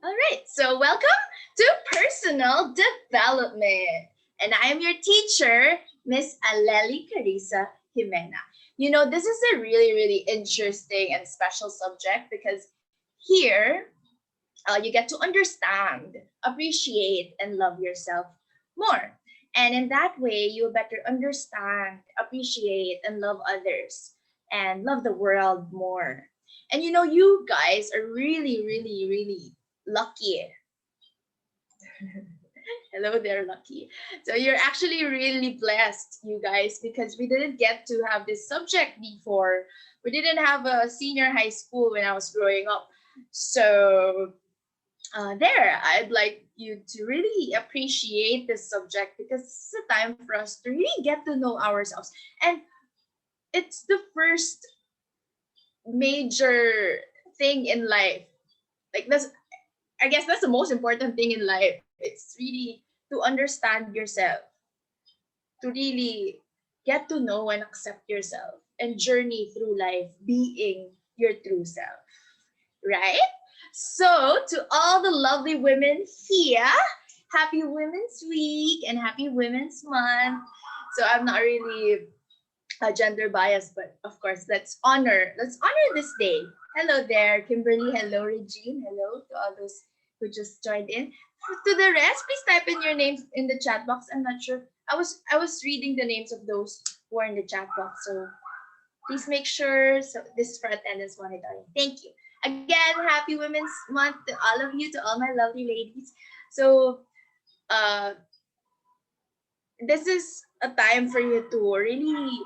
All right, so welcome to Personal Development. And I am your teacher, Miss Aleli Carissa Jimena. You know, this is a really interesting and special subject because here you get to understand, appreciate, and love yourself more. And in that way, you'll better understand, appreciate, and love others and love the world more. And you know, you guys are really lucky. Hello there, Lucky. So you're actually really blessed, you guys, because we didn't get to have this subject before. We didn't have a senior high school when I was growing up. So there, I'd like you to really appreciate this subject because it's a time for us to really get to know ourselves. And it's the first major thing in life. Like that's I guess that's the most important thing in life. It's really to understand yourself, to really get to know and accept yourself and journey through life being your true self, right? So, to all the lovely women here, happy Women's Week and happy Women's Month. So, I'm not really gender biased, but of course, let's honor this day. Hello there, Kimberly. Hello, Regine. Hello to all those who just joined in. To the rest, please type in your names in the chat box. I'm not sure. I was reading the names of those who are in the chat box, so please make sure this is for attendance monitoring. Thank you. Again, happy Women's Month to all of you, to all my lovely ladies. So, uh, this is a time for you to really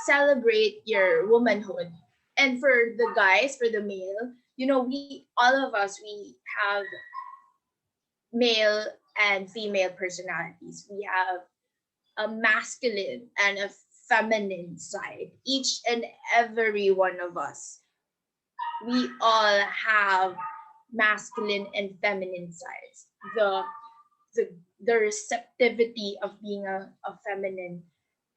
celebrate your womanhood. And for the guys, for the male, you know, we all of us we have male and female personalities. We have a masculine and a feminine side. Each and every one of us, we all have masculine and feminine sides. The the receptivity of being a feminine,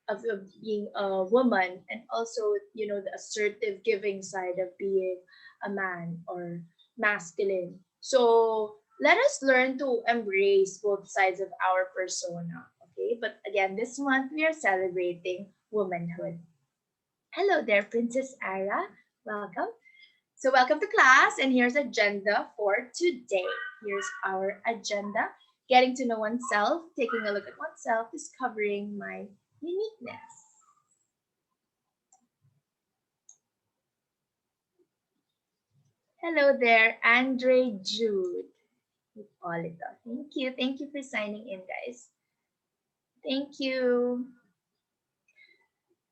of being a woman, and also the assertive giving side of being a man or masculine. So let us learn to embrace both sides of our persona. Okay, but again, this month we are celebrating womanhood. Hello there, Princess Ara. Welcome. So welcome to class, and here's agenda for today. Here's our agenda: getting to know oneself, taking a look at oneself, discovering my uniqueness. Hello there, Andre Jude. Hipólito. Thank you. Thank you for signing in, guys. Thank you.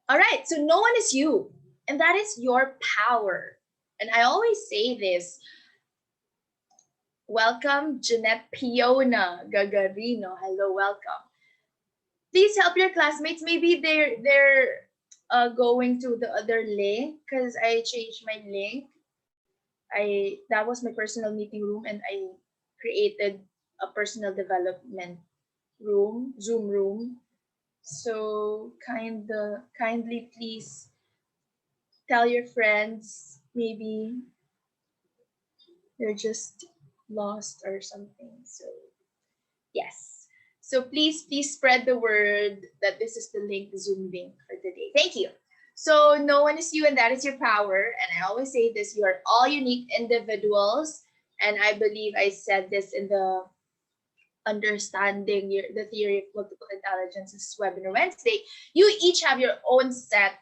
All right, so no one is you, and that is your power. And I always say this. Welcome, Jeanette Piona Gagarino. Hello, welcome. Please help your classmates. Maybe they're going to the other link because I changed my link. I That was my personal meeting room, and I created a personal development room, Zoom room. So kindly please tell your friends, maybe they're just lost or something. So yes. So please spread the word that this is the link, the Zoom link for today. Thank you. So no one is you, and that is your power. And I always say this: you are all unique individuals. And I believe I said this in the the theory of multiple intelligences webinar Wednesday. You each have your own set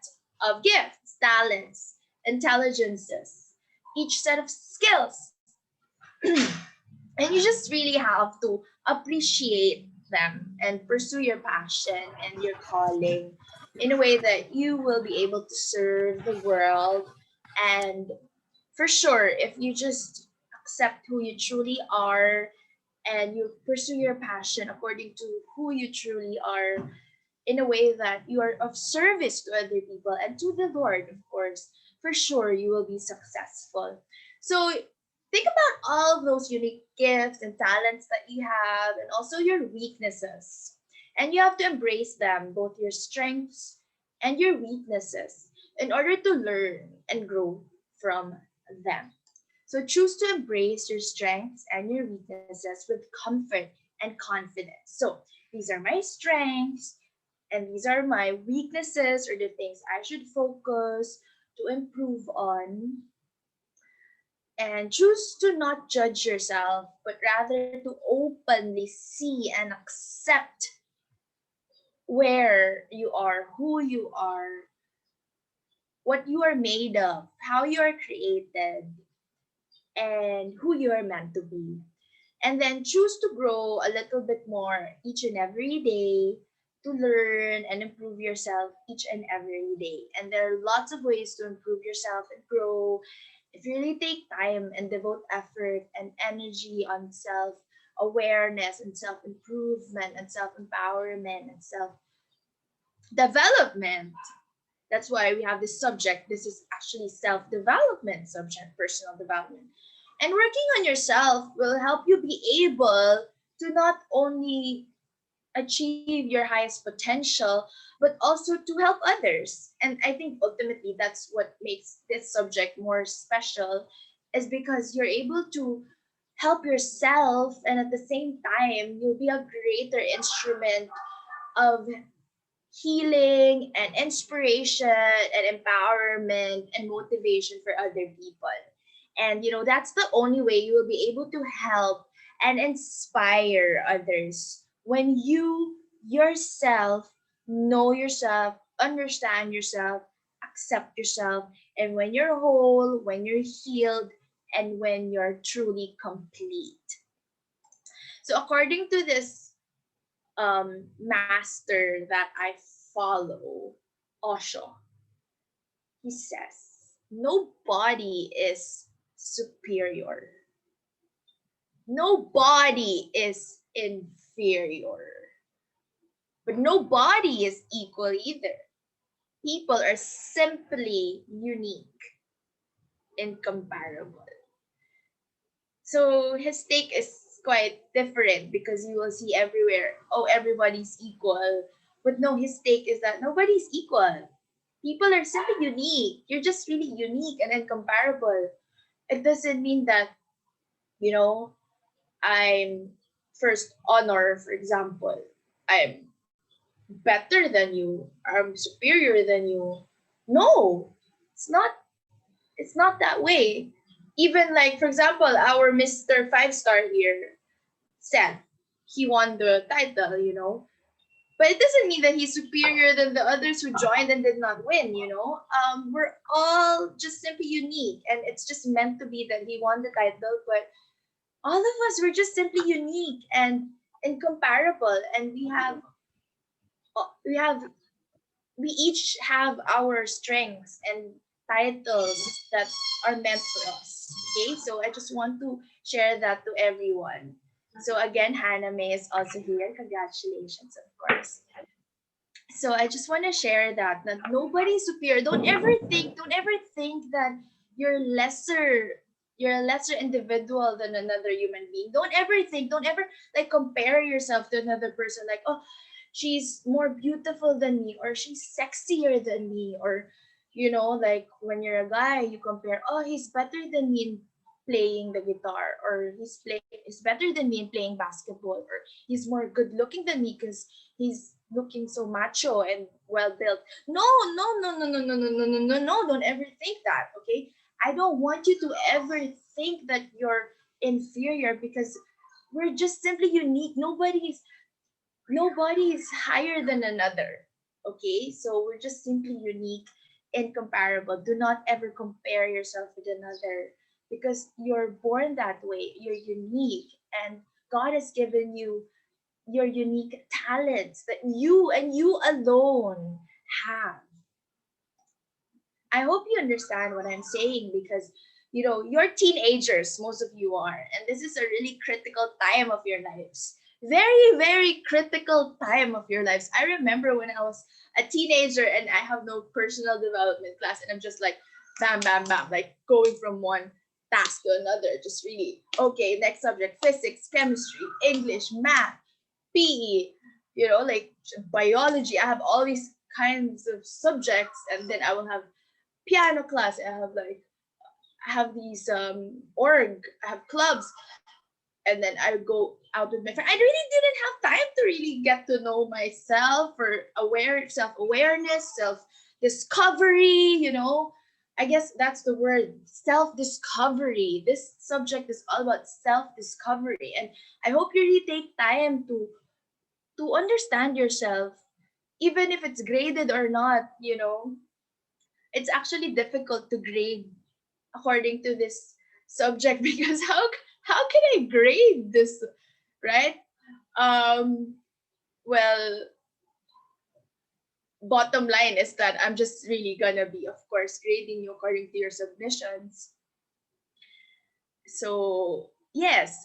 of gifts, talents, intelligences, each set of skills. And you just really have to appreciate them and pursue your passion and your calling in a way that you will be able to serve the world. And for sure, if you just accept who you truly are and you pursue your passion according to who you truly are, in a way that you are of service to other people and to the Lord, of course, for sure you will be successful. So think about all of those unique gifts and talents that you have, and also your weaknesses. And you have to embrace them, both your strengths and your weaknesses, in order to learn and grow from them. So choose to embrace your strengths and your weaknesses with comfort and confidence. So these are my strengths and these are my weaknesses or the things I should focus to improve on. And choose to not judge yourself, but rather to openly see and accept where you are, who you are, what you are made of, how you are created, and who you are meant to be. And then choose to grow a little bit more each and every day, to learn and improve yourself each and every day. And there are lots of ways to improve yourself and grow if you really take time and devote effort and energy on self awareness and self improvement and self empowerment and self development. That's why we have this subject. This is actually self development subject, personal development. And working on yourself will help you be able to not only achieve your highest potential, but also to help others. And I think ultimately that's what makes this subject more special, is because you're able to help yourself, and at the same time, you'll be a greater instrument of healing and inspiration and empowerment and motivation for other people. And that's the only way you will be able to help and inspire others when you yourself know yourself, understand yourself, accept yourself, and when you're whole, when you're healed, and when you're truly complete. So according to this master that I follow, Osho, he says, nobody is superior. Nobody is inferior. But nobody is equal either. People are simply unique, incomparable. So his take is quite different because you will see everywhere, oh, everybody's equal. But no, his take is that nobody's equal. People are simply unique. You're just really unique and incomparable. It doesn't mean that, you know, I'm first honor, for example, I'm better than you, I'm superior than you. No, it's not it's not that way. Even like for example, our Mr. Five Star here said he won the title. But it doesn't mean that he's superior than the others who joined and did not win. We're all just simply unique, and it's just meant to be that he won the title, but all of us were just simply unique and incomparable, and we have we each have our strengths and titles that are meant for us. Okay, so I just want to share that to everyone. So again, Hannah May is also here. Congratulations, of course. So I just want to share that nobody's superior. Don't ever think that you're lesser you're a lesser individual than another human being. Don't ever like compare yourself to another person, like, oh, she's more beautiful than me, or she's sexier than me, or like when you're a guy, you compare, oh, he's better than me in playing the guitar, or he's better than me in playing basketball, or he's more good looking than me because he's looking so macho and well built. No, no, no, no, no, no, no, no, no, no, no. Don't ever think that, okay? I don't want you to ever think that you're inferior, because we're just simply unique. Nobody is higher than another. Okay? So we're just simply unique, incomparable. Do not ever compare yourself with another, because you're born that way. You're unique, and God has given you your unique talents that you and you alone have. I hope you understand what I'm saying, because you're teenagers, most of you are, and this is a really critical time of your lives. Very, very critical time of your lives. I remember when I was a teenager and I have no personal development class, and I'm just like bam, bam, bam, like going from one task to another. Just really, okay, next subject, physics, chemistry, English, math, PE, like biology. I have all these kinds of subjects, and then I will have piano class. I have like have these I have clubs, and then I would go out with my friend. I really didn't have time to really get to know myself, or self awareness, self discovery. I guess that's the word, self discovery. This subject is all about self discovery, and I hope you really take time to understand yourself, even if it's graded or not. It's actually difficult to grade according to this subject because how can I grade this, right? Um, well, bottom line is that I'm just really gonna be, of course, grading you according to your submissions. So yes,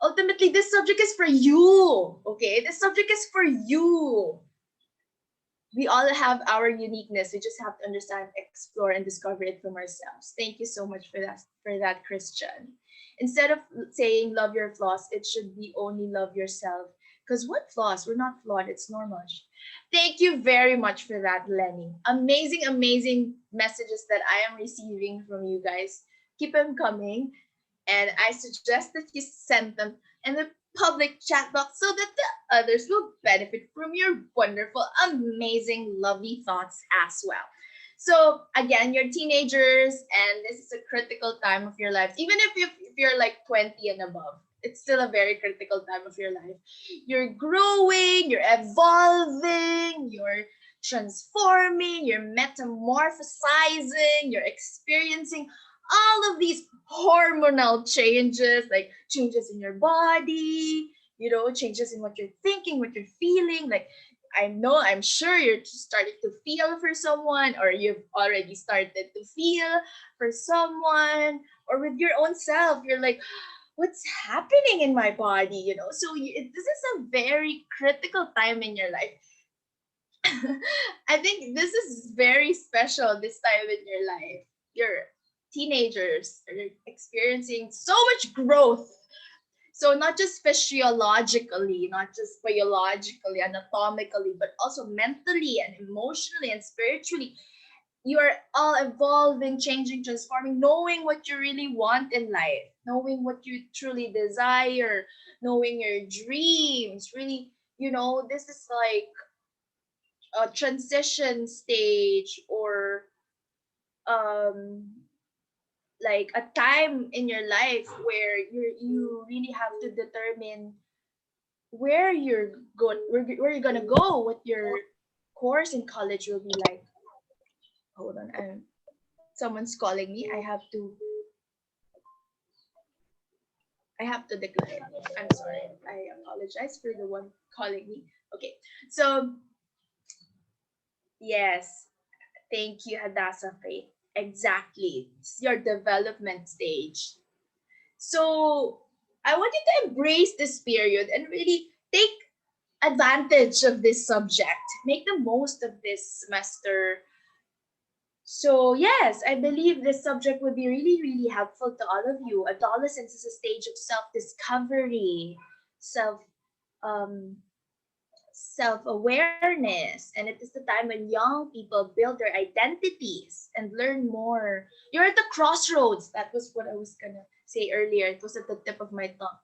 ultimately this subject is for you. Okay, this subject is for you. We all have our uniqueness. We just have to understand, explore, and discover it from ourselves. Thank you so much for that, Christian. Instead of saying love your flaws, it should be only love yourself. Because what flaws? We're not flawed. It's normal. Thank you very much for that, Lenny. Amazing, amazing messages that I am receiving from you guys. Keep them coming. And I suggest that you send them in the public chat box so that the others will benefit from your wonderful, amazing, lovely thoughts as well. So again, you're teenagers, and this is a critical time of your lives. Even if you're like 20 and above, it's still a very critical time of your life. You're growing, you're evolving, you're transforming, you're metamorphosizing, you're experiencing all of these hormonal changes, like changes in your body, changes in what you're thinking, what you're feeling. Like, I'm sure you're just starting to feel for someone, or you've already started to feel for someone, or with your own self. You're like, what's happening in my body? So this is a very critical time in your life. I think this is very special this time in your life. You're teenagers are experiencing so much growth. So not just physiologically, not just biologically, anatomically, but also mentally and emotionally and spiritually. You are all evolving, changing, transforming, knowing what you really want in life, knowing what you truly desire, knowing your dreams. Really, this is like a transition stage, or um like a time in your life where you really have to determine where you're gonna go, what your course in college will be like. Hold on, someone's calling me. I have to decline. I'm sorry. I apologize for the one calling me. Okay, so yes, thank you, Hadassah Faith. Exactly, it's your development stage. So I want you to embrace this period and really take advantage of this subject. Make the most of this semester. So yes, I believe this subject would be really, really helpful to all of you. Adolescence is a stage of self-discovery, self um, self-awareness, and it is the time when young people build their identities and learn more. You're at the crossroads. That was what I was gonna say earlier. It was at the tip of my tongue.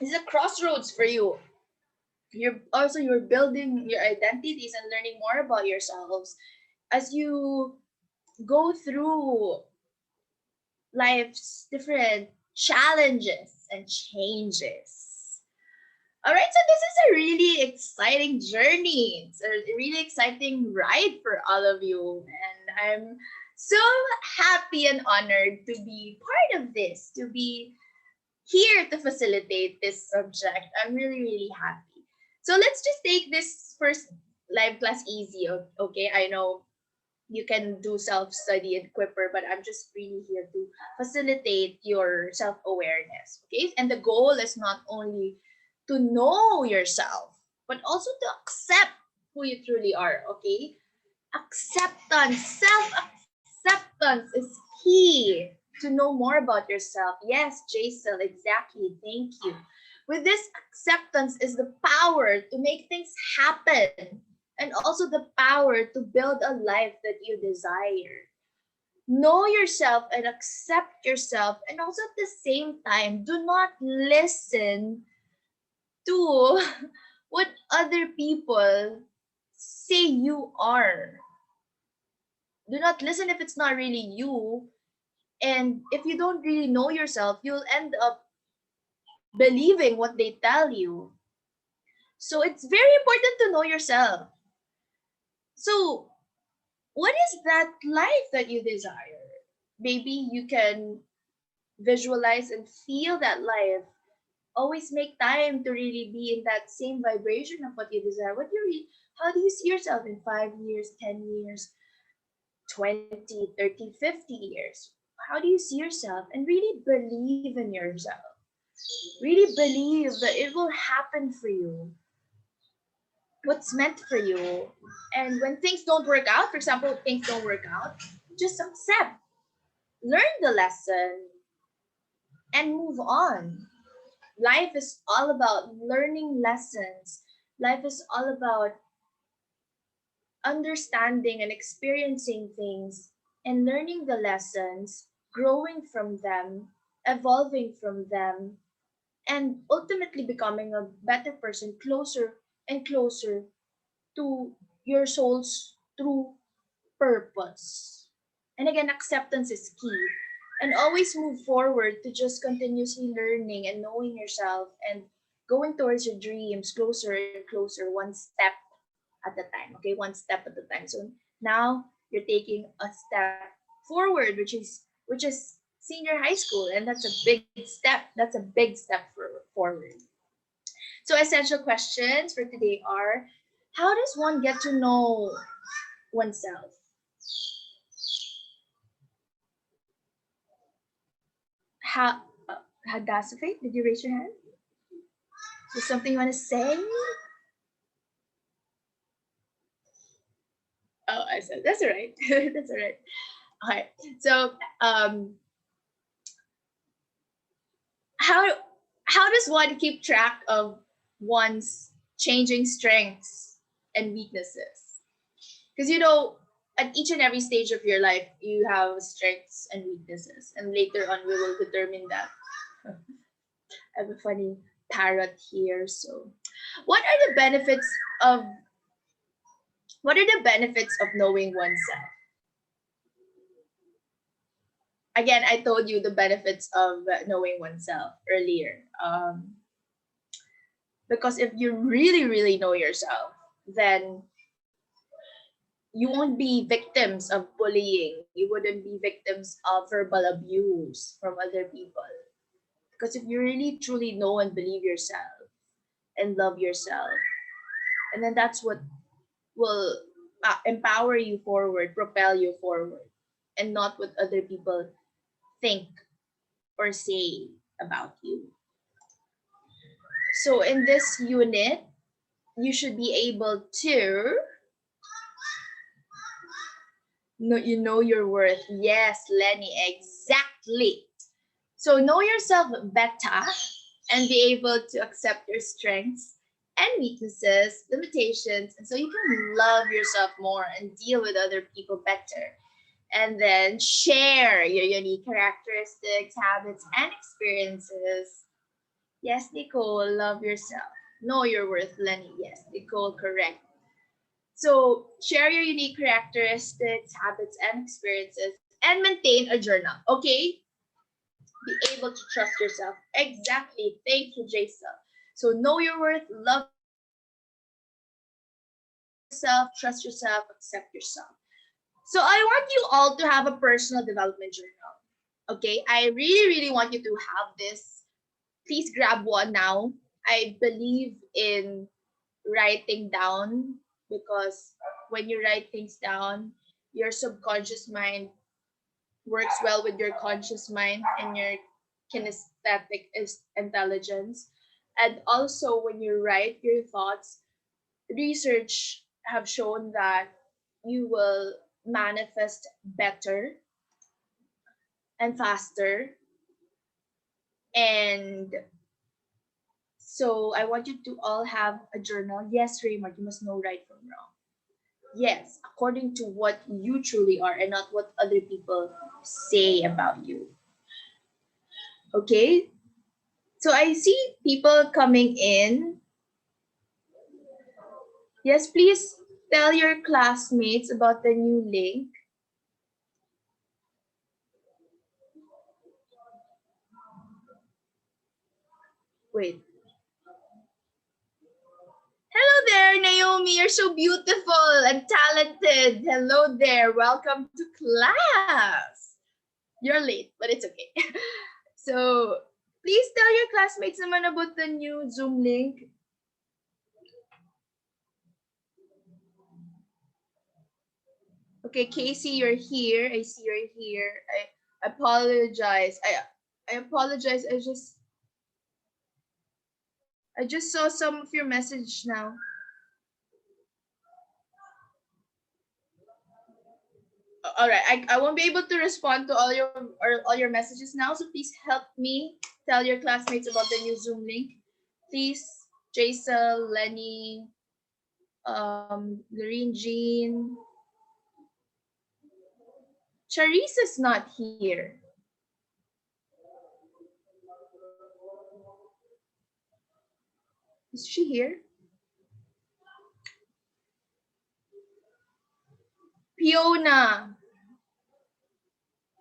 It's a crossroads for you. You're building your identities and learning more about yourselves as you go through life's different challenges and changes. All right, so this is a really exciting journey. It's a really exciting ride for all of you, and I'm so happy and honored to be part of this, to be here to facilitate this subject. I'm really, really happy. So let's just take this first live class easy, okay? I know you can do self-study and Quipper, but I'm just really here to facilitate your self-awareness, okay? And the goal is not only to know yourself, but also to accept who you truly are, okay? Acceptance, self-acceptance is key to know more about yourself. Yes, Jason, exactly. Thank you. With this, acceptance is the power to make things happen, and also the power to build a life that you desire. Know yourself and accept yourself, and also at the same time, do not listen to what other people say you are. Do not listen if it's not really you. And if you don't really know yourself, you'll end up believing what they tell you. So it's very important to know yourself. So, what is that life that you desire? Maybe you can visualize and feel that life. Always make time to really be in that same vibration of what you desire. How do you see yourself in 5 years, 10 years, 20, 30, 50 years? How do you see yourself? And really believe in yourself. Really believe that it will happen for you. What's meant for you. And when things don't work out, for example, things don't work out, just accept, learn the lesson, and move on. Life is all about learning lessons. Life is all about understanding and experiencing things and learning the lessons, growing from them, evolving from them, and ultimately becoming a better person closer and closer to your soul's true purpose. And again, acceptance is key. And always move forward to just continuously learning and knowing yourself and going towards your dreams closer and closer, one step at a time. Okay, one step at a time. So now you're taking a step forward, which is senior high school, and that's a big step. That's a big step forward. So essential questions for today are: how does one get to know oneself? How, Hadassah, did you raise your hand? Is something you want to say? Oh, I said that's all right. That's all right. Okay. So, how how does one keep track of one's changing strengths and weaknesses? Because at each and every stage of your life, you have strengths and weaknesses, and later on, we will determine that. I have a funny parrot here. So, what are the benefits of what are the benefits of knowing oneself? Again, I told you the benefits of knowing oneself earlier. Because if you really, really know yourself, then you won't be victims of bullying. You wouldn't be victims of verbal abuse from other people. Because if you really, truly know and believe yourself and love yourself, and then that's what will empower you forward, propel you forward, and not what other people think or say about you. So in this unit, you should be able to know your worth. Yes, Lenny, exactly. So know yourself better and be able to accept your strengths and weaknesses, limitations, and so you can love yourself more and deal with other people better. And then share your unique characteristics, habits, and experiences. Yes, Nicole, love yourself. Know your worth, Lenny. Yes, Nicole, correct. So share your unique characteristics, habits, and experiences, and maintain a journal. Okay? Be able to trust yourself. Exactly. Thank you, Jason. So know your worth, love yourself, trust yourself, accept yourself. So I want you all to have a personal development journal. Okay? I really, really want you to have this. Please grab one now. I believe in writing down because when you write things down, your subconscious mind works well with your conscious mind and your kinesthetic intelligence. And also, when you write your thoughts, research have shown that you will manifest better and faster. And so I want you to all have a journal. Yes, Raymond, you must know right from wrong. Yes, according to what you truly are and not what other people say about you. Okay? So I see people coming in. Yes, please tell your classmates about the new link. Wait. Hello there, Naomi. You're so beautiful and talented. Hello there. Welcome to class. You're late, but it's okay. So, please tell your classmates naman about the new Zoom link. Okay, Casey, you're here. I see you're here. I apologize. I apologize. I just saw some of your message now. All right, I won't be able to respond to all your messages now, so please help me tell your classmates about the new Zoom link. Please, Jaisal, Lenny, Lorene Jean. Charissa's not here. Is she here? Fiona.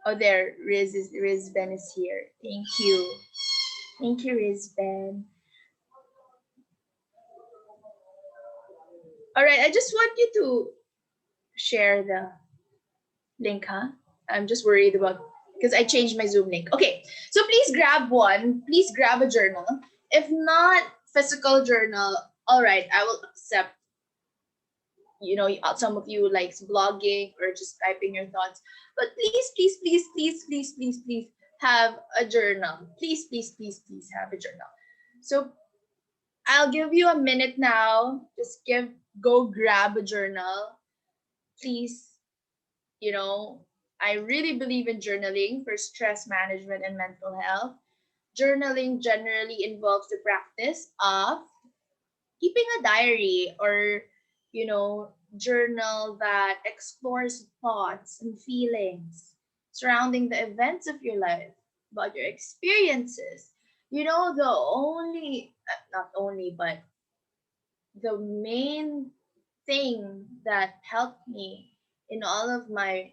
Oh, there, Rizben is here. Thank you. Thank you, Rizben. All right, I just want you to share the link, huh? I'm just worried about because I changed my Zoom link. Okay, so please grab one. Please grab a journal. If not physical journal, all right, I will accept. You know, some of you likes blogging or just typing your thoughts, but please have a journal. Please have a journal. So I'll give you a minute now. Just go grab a journal, please. You know, I really believe in journaling for stress management and mental health. Journaling generally involves the practice of keeping a diary or, journal that explores thoughts and feelings surrounding the events of your life, about your experiences. You know, the only, not only, but the main thing that helped me in all of my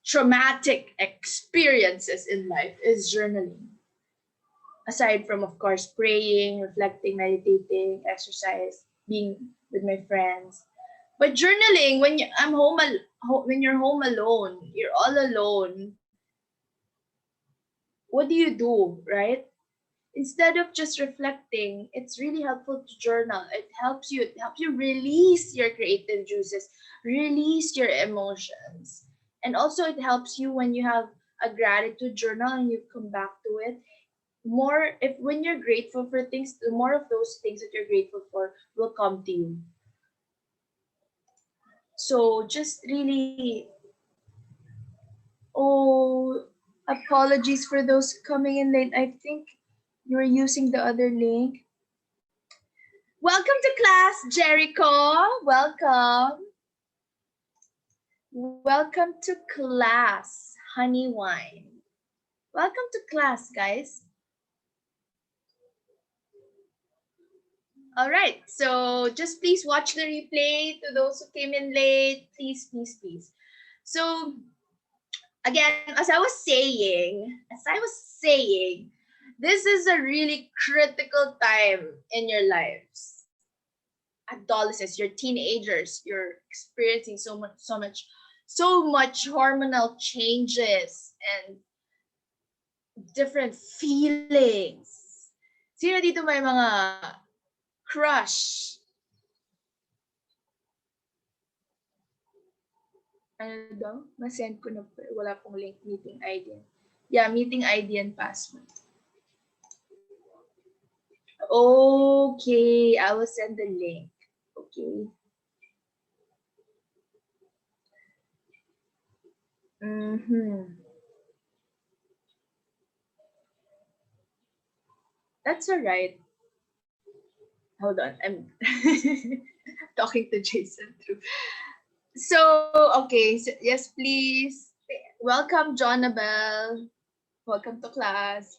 traumatic experiences in life is journaling. Aside from, of course, praying, reflecting, meditating, exercise, being with my friends. But journaling, when you're home alone, you're all alone. What do, right? Instead of just reflecting, it's really helpful to journal. It helps you release your creative juices, release your emotions. And also it helps you when you have a gratitude journal and you come back to it. More if when you're grateful for things, the more of those things that you're grateful for will come to you. So just really, oh, apologies for those coming in late. I think you were using the other link. Welcome to class, Jericho. Welcome. Welcome to class, Honey Wine. Welcome to class, guys. All right, so just please watch the replay to those who came in late. Please. So again, as I was saying, this is a really critical time in your lives. Adolescents, you're teenagers, you're experiencing so much hormonal changes and different feelings. Sino dito may mga crush? Ano daw? Ma-send ko na po. Wala pong link, meeting ID. Yeah, meeting ID and password. Okay, I will send the link. Okay. That's all right. Hold on, I'm talking to Jason through. So, okay, so, yes, please. Welcome, Jonabel. Welcome to class.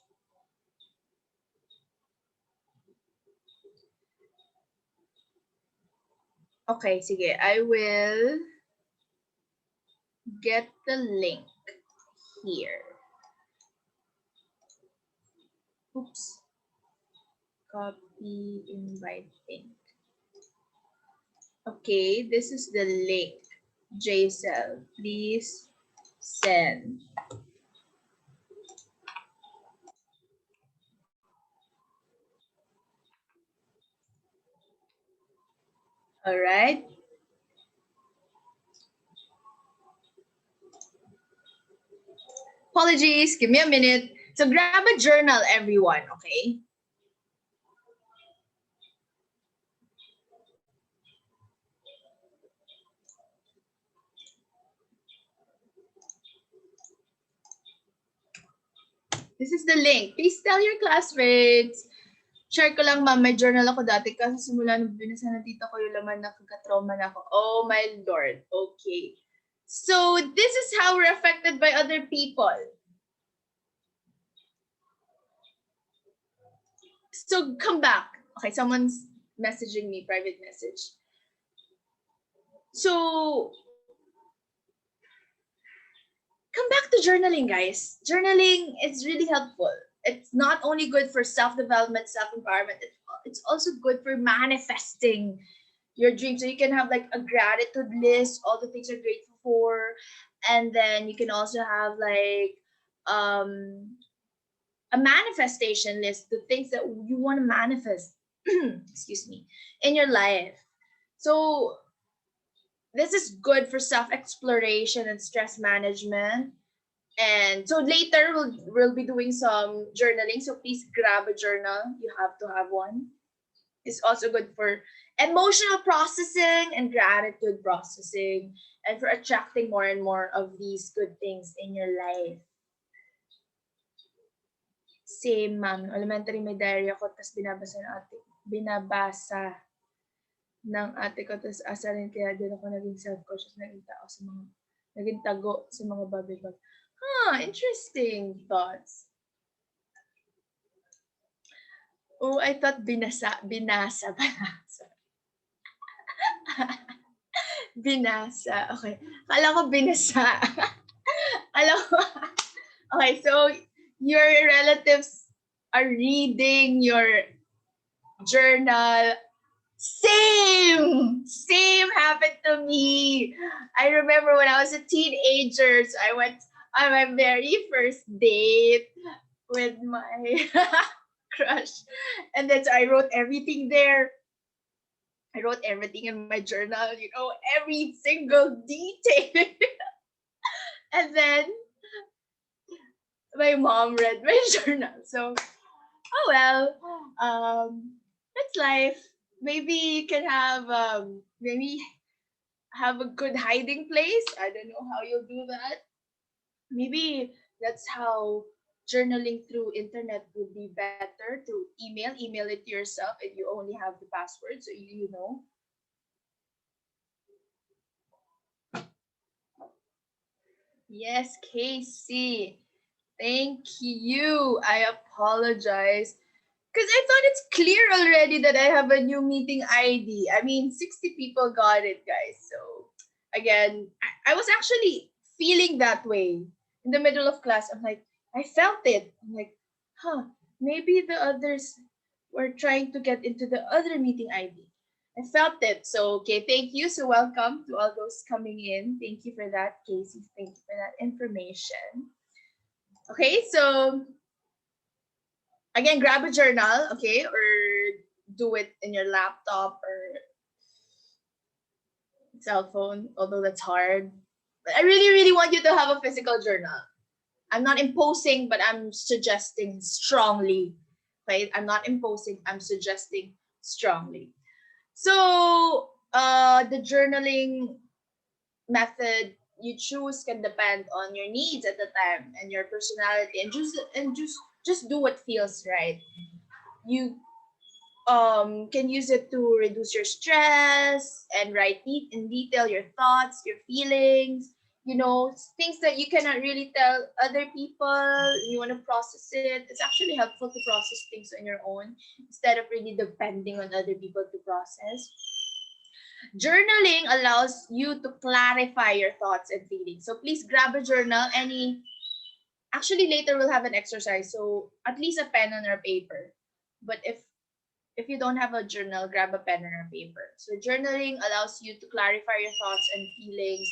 Okay, sige. I will get the link here. Oops. Copy invite link. Okay, this is the link. JCell, please send. All right. Apologies, give me a minute. So grab a journal, everyone, okay? This is the link. Please tell your classmates. Share ko lang, ma'am, may journal ako dati kasi simula nung binasa na tita ko yung laman na kagka-trauma na ako. Oh my Lord. Okay. So this is how we're affected by other people. So come back. Okay, someone's messaging me, private message. So come back to journaling, guys. Journaling is really helpful. It's not only good for self-development, self-empowerment, it's also good for manifesting your dreams. So you can have like a gratitude list, all the things you're grateful for, and then you can also have like a manifestation list, the things that you want to manifest, excuse me, in your life. So this is good for self-exploration and stress management. And so later we'll be doing some journaling. So please grab a journal. You have to have one. It's also good for emotional processing and gratitude processing and for attracting more and more of these good things in your life. Same, ma'am. Elementary may diary ako, tapos binabasa ng ate ko, tapos asa rin kaya din ako naging self-conscious, naging tao sa mga, naging tago sa mga babi-bag. Interesting thoughts. Oh, I thought binasa. Binasa. Binasa. Okay. Kala ko binasa. Alam ko. Okay, so your relatives are reading your journal. Same happened to me. I remember when I was a teenager, so I went on my very first date with my crush. And then so I wrote everything there. I wrote everything in my journal, every single detail. And then my mom read my journal. So, oh well, that's life. Maybe you can maybe have a good hiding place. I don't know how you'll do that. Maybe that's how journaling through internet would be better, through email it to yourself, and you only have the password, so you know. Yes, Casey. Thank you. I apologize. Because I thought it's clear already that I have a new meeting ID. I mean, 60 people got it, guys. So, again, I was actually feeling that way in the middle of class. I'm like, I felt it. I'm like, maybe the others were trying to get into the other meeting ID. I felt it. So, okay, thank you. So, welcome to all those coming in. Thank you for that, Casey. Thank you for that information. Okay, so again, grab a journal, okay, or do it in your laptop or cell phone, although that's hard. But I really, really want you to have a physical journal. I'm not imposing, but I'm suggesting strongly. Okay, I'm not imposing, I'm suggesting strongly. So, the journaling method you choose can depend on your needs at the time and your personality, and just do what feels right. You can use it to reduce your stress and write in detail your thoughts, your feelings, things that you cannot really tell other people. You want to process it. It's actually helpful to process things on your own instead of really depending on other people to process. Journaling allows you to clarify your thoughts and feelings. So please grab a journal. Actually, later we'll have an exercise. So at least a pen and a paper. But if you don't have a journal, grab a pen and a paper. So journaling allows you to clarify your thoughts and feelings.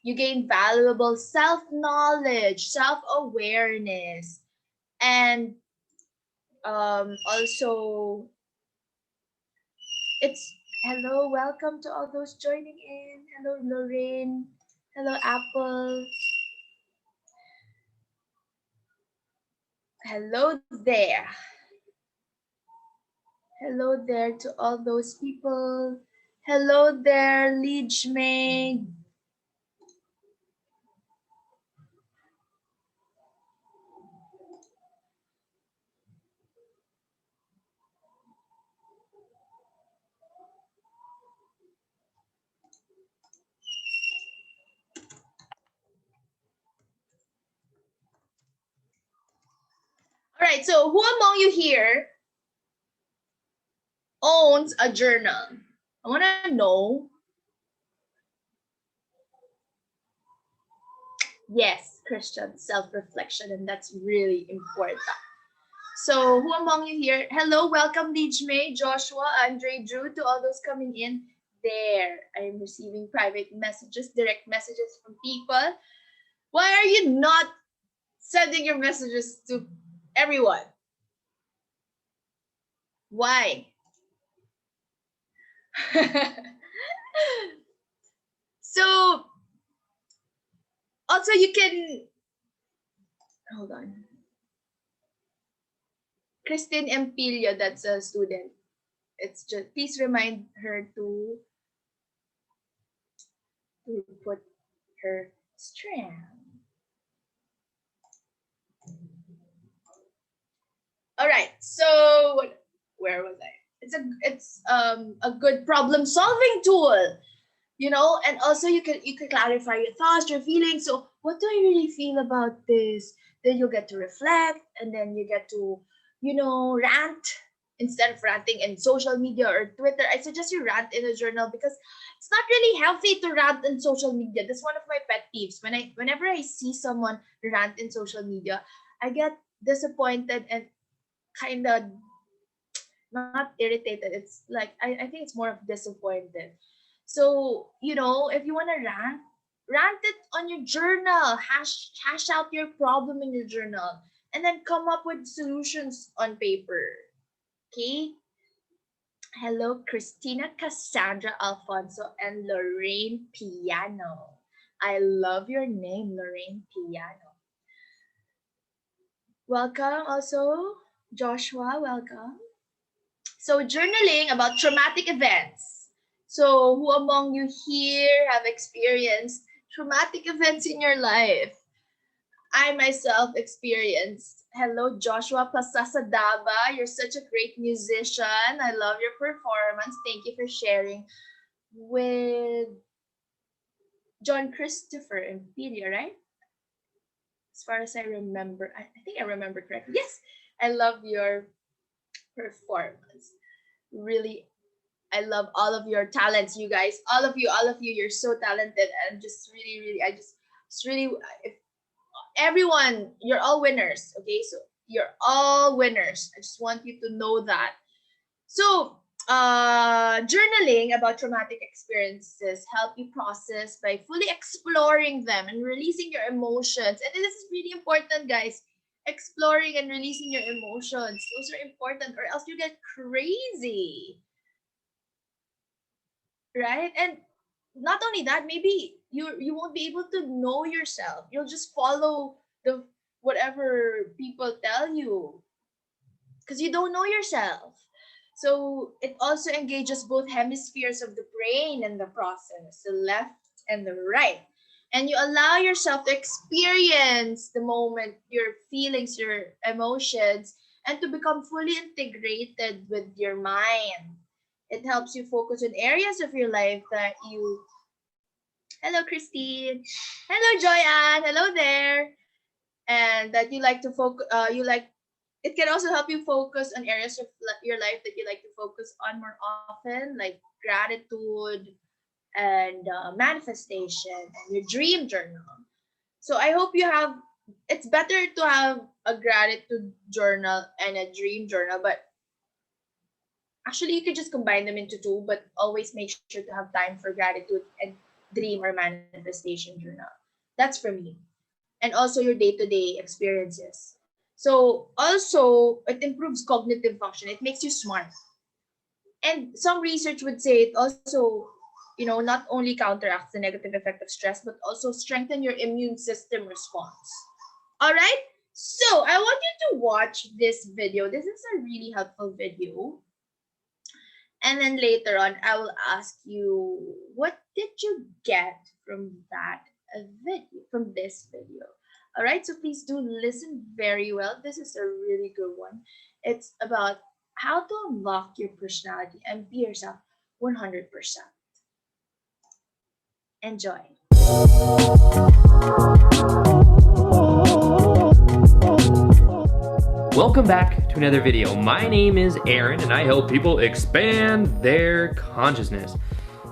You gain valuable self-knowledge, self-awareness, and also it's hello, welcome to all those joining in. Hello, Lorraine. Hello, Apple. Hello there. Hello there to all those people. Hello there, Liege May. All right, so who among you here owns a journal? I want to know. Yes, Christian, self-reflection, and that's really important. So who among you here? Hello, welcome Liege May, Joshua, Andre, Drew, to all those coming in. There, I'm receiving private messages, direct messages from people. Why are you not sending your messages to everyone? Why? So also you can hold on. Christine Empilio, that's a student. It's just please remind her to put her strand. All right. So where was I? It's a good problem solving tool, and also you can clarify your thoughts, your feelings. So what do I really feel about this? Then you get to reflect, and then you get to rant instead of ranting in social media or Twitter. I suggest you rant in a journal because it's not really healthy to rant in social media. That's one of my pet peeves. Whenever I see someone rant in social media, I get disappointed and kind of not irritated. It's like I think it's more of disappointed. So, if you want to rant it on your journal. Hash out your problem in your journal. And then come up with solutions on paper. Okay? Hello, Christina, Cassandra, Alfonso, and Lorraine Piano. I love your name, Lorraine Piano. Welcome also, Joshua, welcome. So journaling about traumatic events. So who among you here have experienced traumatic events in your life? I myself experienced. Hello, Joshua Pasasadaba. You're such a great musician. I love your performance. Thank you for sharing with John Christopher Impedia, right? As far as I remember, I think I remember correctly. Yes, I love your performance. Really, I love all of your talents, you guys. All of you, you're so talented. And just really, really, just really, if everyone, you're all winners. Okay, so you're all winners. I just want you to know that. So, journaling about traumatic experiences help you process by fully exploring them and releasing your emotions. And this is really important, guys. Exploring and releasing your emotions. Those are important, or else you get crazy. Right? And not only that, maybe you won't be able to know yourself. You'll just follow the whatever people tell you because you don't know yourself. So it also engages both hemispheres of the brain in the process, the left and the right. And you allow yourself to experience the moment, your feelings, your emotions, and to become fully integrated with your mind. It helps you focus on areas of your life that you. Hello, Christine. Hello, Joyanne. Hello there. And that you like to focus. You like. It can also help you focus on areas of your life that you like to focus on more often, like gratitude and manifestation and your dream journal. So I hope you have. It's better to have a gratitude journal and a dream journal, but actually you could just combine them into two. But always make sure to have time for gratitude and dream or manifestation journal. That's for me, and also your day-to-day experiences. So also it improves cognitive function. It makes you smart. And some research would say it also, not only counteracts the negative effect of stress, but also strengthen your immune system response. All right. So I want you to watch this video. This is a really helpful video. And then later on, I will ask you, what did you get from that video, from this video? All right. So please do listen very well. This is a really good one. It's about how to unlock your personality and be yourself 100%. Enjoy. Welcome back to another video. My name is Aaron and I help people expand their consciousness.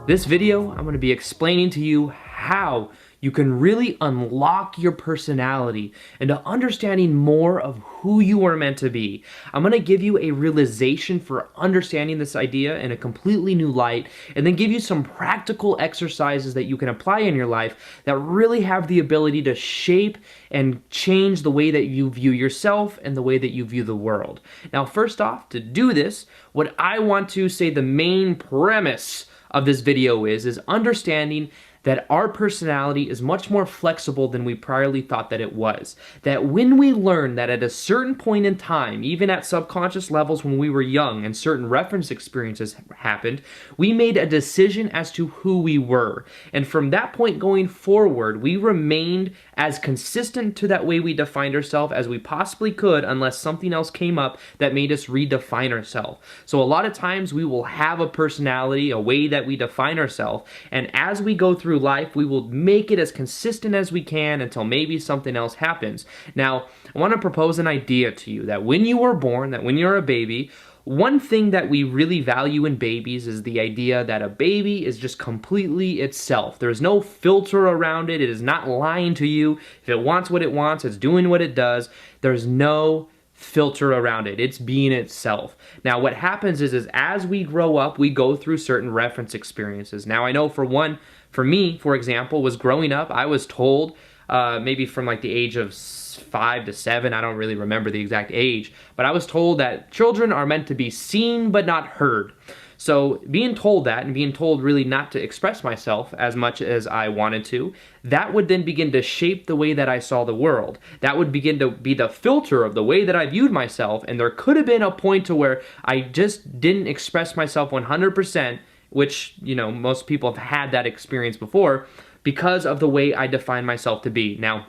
This video, I'm going to be explaining to you how you can really unlock your personality into understanding more of who you are meant to be. I'm going to give you a realization for understanding this idea in a completely new light, and then give you some practical exercises that you can apply in your life that really have the ability to shape and change the way that you view yourself and the way that you view the world. Now, first off, to do this, what I want to say the main premise of this video is understanding that our personality is much more flexible than we priorly thought that it was. That when we learn that at a certain point in time, even at subconscious levels when we were young and certain reference experiences happened, we made a decision as to who we were. And from that point going forward, we remained as consistent to that way we defined ourselves as we possibly could, unless something else came up that made us redefine ourselves. So a lot of times we will have a personality, a way that we define ourselves, and as we go through life, we will make it as consistent as we can until maybe something else happens. Now, I want to propose an idea to you that when you were born, that when you're a baby, one thing that we really value in babies is the idea that a baby is just completely itself. There's no filter around it. It is not lying to you. If it wants what it wants, it's doing what it does. There's no filter around it. It's being itself. Now, what happens is as we grow up, we go through certain reference experiences. Now, I know for me, for example, was growing up, I was told, maybe from like the age of 5 to 7, I don't really remember the exact age, but I was told that children are meant to be seen but not heard. So being told that and being told really not to express myself as much as I wanted to, that would then begin to shape the way that I saw the world. That would begin to be the filter of the way that I viewed myself, and there could have been a point to where I just didn't express myself 100%, which, most people have had that experience before, because of the way I define myself to be. Now,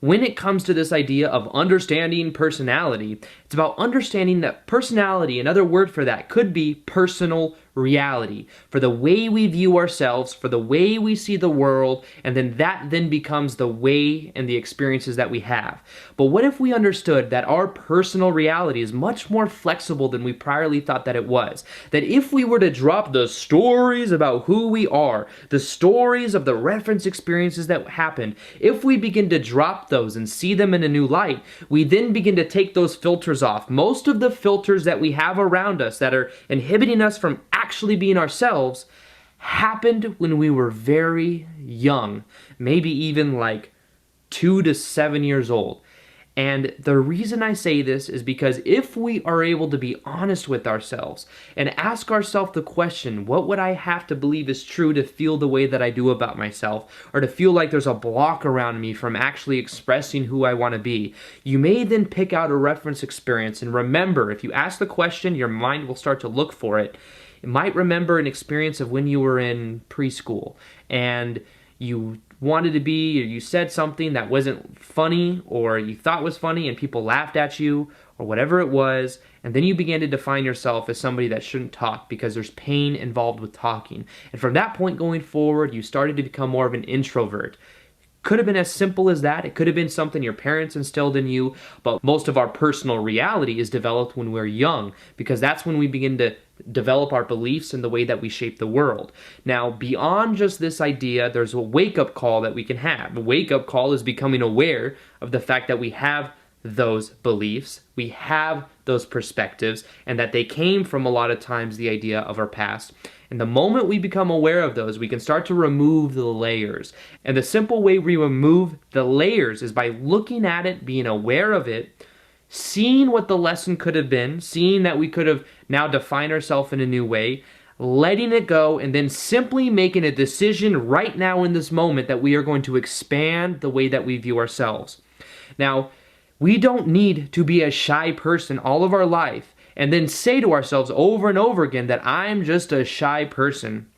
when it comes to this idea of understanding personality, it's about understanding that personality, another word for that, could be personal reality, for the way we view ourselves, for the way we see the world, and then that then becomes the way and the experiences that we have. But what if we understood that our personal reality is much more flexible than we priorly thought that it was? That if we were to drop the stories about who we are, the stories of the reference experiences that happened, if we begin to drop those and see them in a new light, we then begin to take those filters off. Most of the filters that we have around us that are inhibiting us from actually being ourselves happened when we were very young, maybe even like 2 to 7 years old. And the reason I say this is because if we are able to be honest with ourselves and ask ourselves the question, what would I have to believe is true to feel the way that I do about myself, or to feel like there's a block around me from actually expressing who I want to be, you may then pick out a reference experience. And remember, if you ask the question, your mind will start to look for it. It might remember an experience of when you were in preschool and you wanted to be, or you said something that wasn't funny or you thought was funny and people laughed at you or whatever it was, and then you began to define yourself as somebody that shouldn't talk because there's pain involved with talking. And from that point going forward, you started to become more of an introvert. Could have been as simple as that. It could have been something your parents instilled in you, but most of our personal reality is developed when we're young, because that's when we begin to develop our beliefs and the way that we shape the world. Now, beyond just this idea, there's a wake-up call that we can have. A wake-up call is becoming aware of the fact that we have those beliefs, we have those perspectives, and that they came from a lot of times the idea of our past. And the moment we become aware of those, we can start to remove the layers. And the simple way we remove the layers is by looking at it, being aware of it, seeing what the lesson could have been, seeing that we could have now defined ourselves in a new way, letting it go, and then simply making a decision right now in this moment that we are going to expand the way that we view ourselves. Now, we don't need to be a shy person all of our life and then say to ourselves over and over again that I'm just a shy person.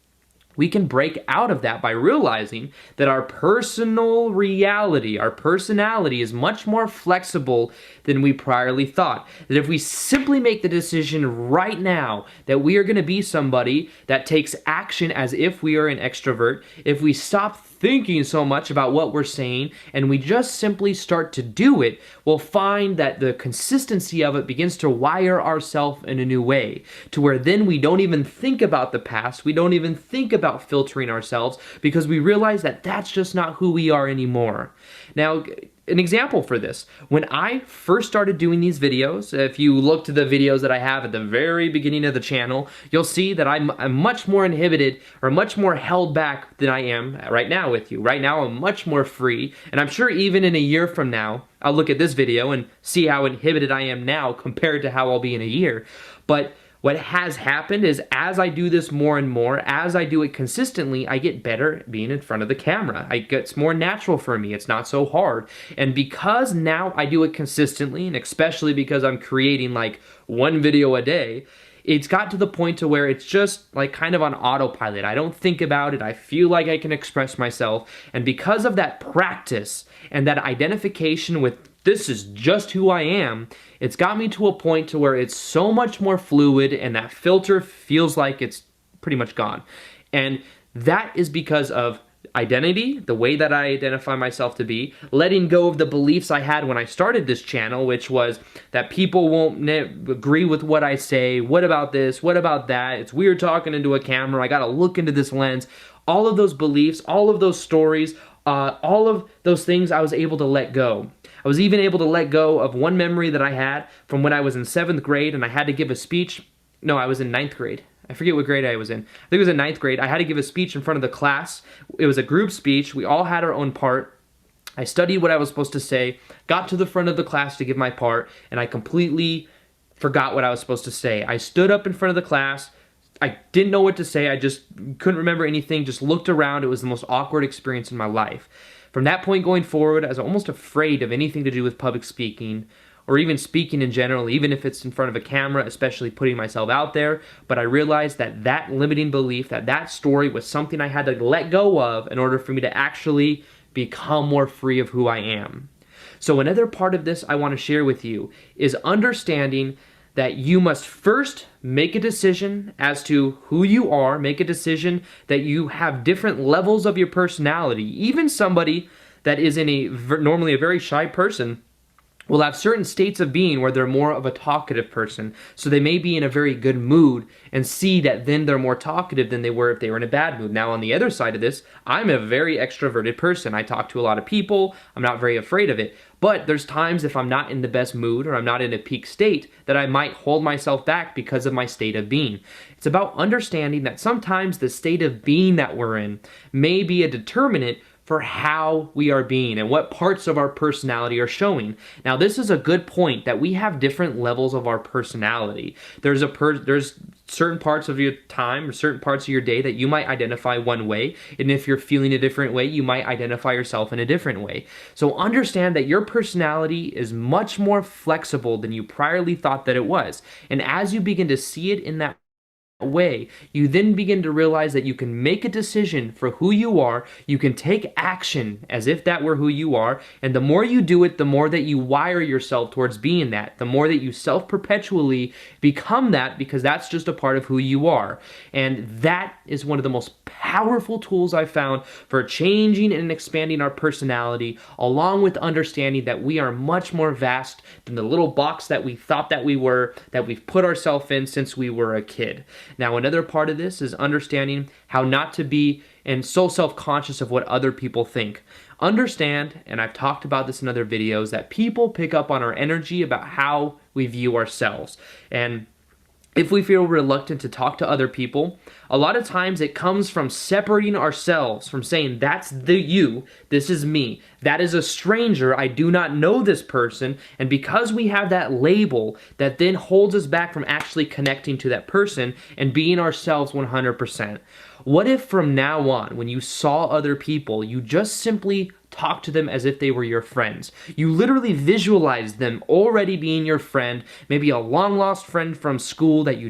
We can break out of that by realizing that our personal reality, our personality is much more flexible than we priorly thought. That if we simply make the decision right now that we are going to be somebody that takes action as if we are an extrovert, if we stop thinking so much about what we're saying and we just simply start to do it, we'll find that the consistency of it begins to wire ourselves in a new way, to where then we don't even think about the past, we don't even think about filtering ourselves, because we realize that that's just not who we are anymore. Now, an example for this, when I first started doing these videos, if you look to the videos that I have at the very beginning of the channel, you'll see that I'm much more inhibited or much more held back than I am right now with you. Right now, I'm much more free, and I'm sure even in a year from now, I'll look at this video and see how inhibited I am now compared to how I'll be in a year. But what has happened is, as I do this more and more, as I do it consistently, I get better at being in front of the camera. It's more natural for me. It's not so hard. And because now I do it consistently, and especially because I'm creating like one video a day, it's got to the point to where it's just like kind of on autopilot. I don't think about it. I feel like I can express myself. And because of that practice and that identification with this is just who I am, it's got me to a point to where it's so much more fluid and that filter feels like it's pretty much gone. And that is because of identity, the way that I identify myself to be, letting go of the beliefs I had when I started this channel, which was that people won't agree with what I say. What about this? What about that? It's weird talking into a camera. I got to look into this lens. All of those beliefs, all of those stories, all of those things I was able to let go. I was even able to let go of one memory that I had from when I was in 7th grade and I had to give a speech. No, I was in 9th grade. I forget what grade I was in. I think it was in 9th grade. I had to give a speech in front of the class. It was a group speech. We all had our own part. I studied what I was supposed to say, got to the front of the class to give my part, and I completely forgot what I was supposed to say. I stood up in front of the class. I didn't know what to say. I just couldn't remember anything, just looked around. It was the most awkward experience in my life. From that point going forward, I was almost afraid of anything to do with public speaking, or even speaking in general, even if it's in front of a camera, especially putting myself out there. But I realized that that limiting belief, that story was something I had to let go of in order for me to actually become more free of who I am. So another part of this I want to share with you is understanding that you must first make a decision as to who you are, make a decision that you have different levels of your personality. Even somebody that is normally a very shy person will have certain states of being where they're more of a talkative person. So they may be in a very good mood and see that then they're more talkative than they were if they were in a bad mood. Now on the other side of this, I'm a very extroverted person. I talk to a lot of people. I'm not very afraid of it. But there's times if I'm not in the best mood or I'm not in a peak state that I might hold myself back because of my state of being. It's about understanding that sometimes the state of being that we're in may be a determinant for how we are being and what parts of our personality are showing. Now, this is a good point that we have different levels of our personality. There's certain parts of your time or certain parts of your day that you might identify one way, and if you're feeling a different way, you might identify yourself in a different way. So understand that your personality is much more flexible than you priorly thought that it was. And as you begin to see it in that way, you then begin to realize that you can make a decision for who you are. You can take action as if that were who you are. And the more you do it, the more that you wire yourself towards being that, the more that you self-perpetually become that, because that's just a part of who you are. And that is one of the most powerful tools I found for changing and expanding our personality, along with understanding that we are much more vast than the little box that we thought that we were, that we've put ourselves in since we were a kid. Now, another part of this is understanding how not to be and so self-conscious of what other people think. Understand, and I've talked about this in other videos, that people pick up on our energy about how we view ourselves. And if we feel reluctant to talk to other people, a lot of times it comes from separating ourselves, from saying, that's the you, this is me. That is a stranger, I do not know this person. And because we have that label, that then holds us back from actually connecting to that person and being ourselves 100%. What if from now on, when you saw other people, you just simply talk to them as if they were your friends? You literally visualize them already being your friend, maybe a long-lost friend from school that you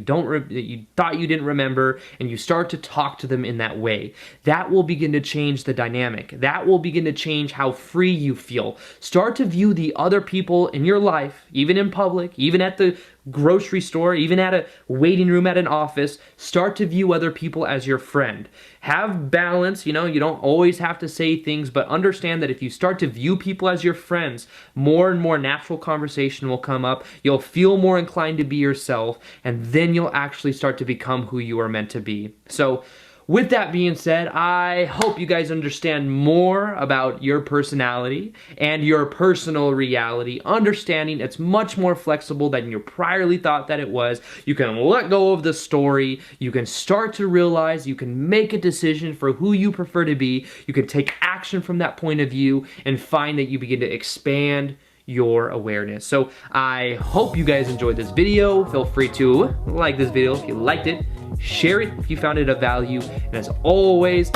thought you didn't remember, and you start to talk to them in that way. That will begin to change the dynamic. That will begin to change how free you feel. Start to view the other people in your life, even in public, even at the grocery store, even at a waiting room at an office. Start to view other people as your friend. Have balance, you don't always have to say things, but understand that if you start to view people as your friends, more and more natural conversation will come up. You'll feel more inclined to be yourself, and then you'll actually start to become who you are meant to be. So, with that being said, I hope you guys understand more about your personality and your personal reality, understanding it's much more flexible than you priorly thought that it was. You can let go of the story. You can start to realize you can make a decision for who you prefer to be. You can take action from that point of view and find that you begin to expand your awareness. So I hope you guys enjoyed this video. Feel free to like this video if you liked it. Share it if you found it of value. And as always,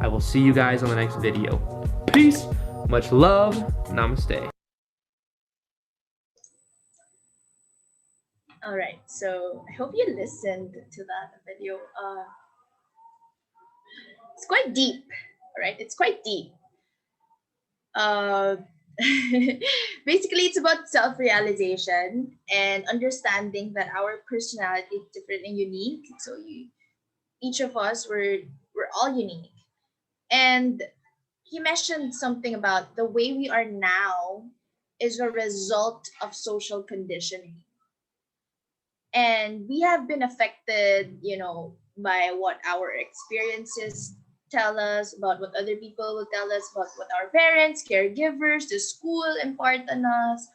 I will see you guys on the next video. Peace, much love, namaste. All right, so I hope you listened to that video. It's quite deep, all right? It's quite deep. Uh, Basically, it's about self-realization and understanding that our personality is different and unique. So each of us, we're all unique. And he mentioned something about the way we are now is a result of social conditioning. And we have been affected, by what our experiences tell us, about what other people will tell us, about what our parents, caregivers, the school impart on us.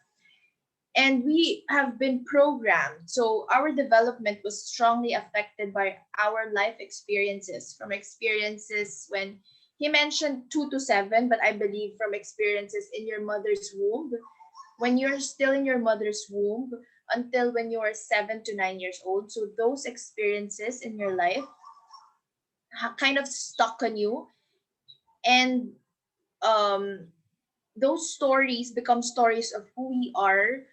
And we have been programmed. So our development was strongly affected by our life experiences, from experiences when he mentioned 2 to 7, but I believe from experiences in your mother's womb, when you're still in your mother's womb, until when you are 7 to 9 years old. So those experiences in your life kind of stuck on you, and um, those stories become stories of who we are.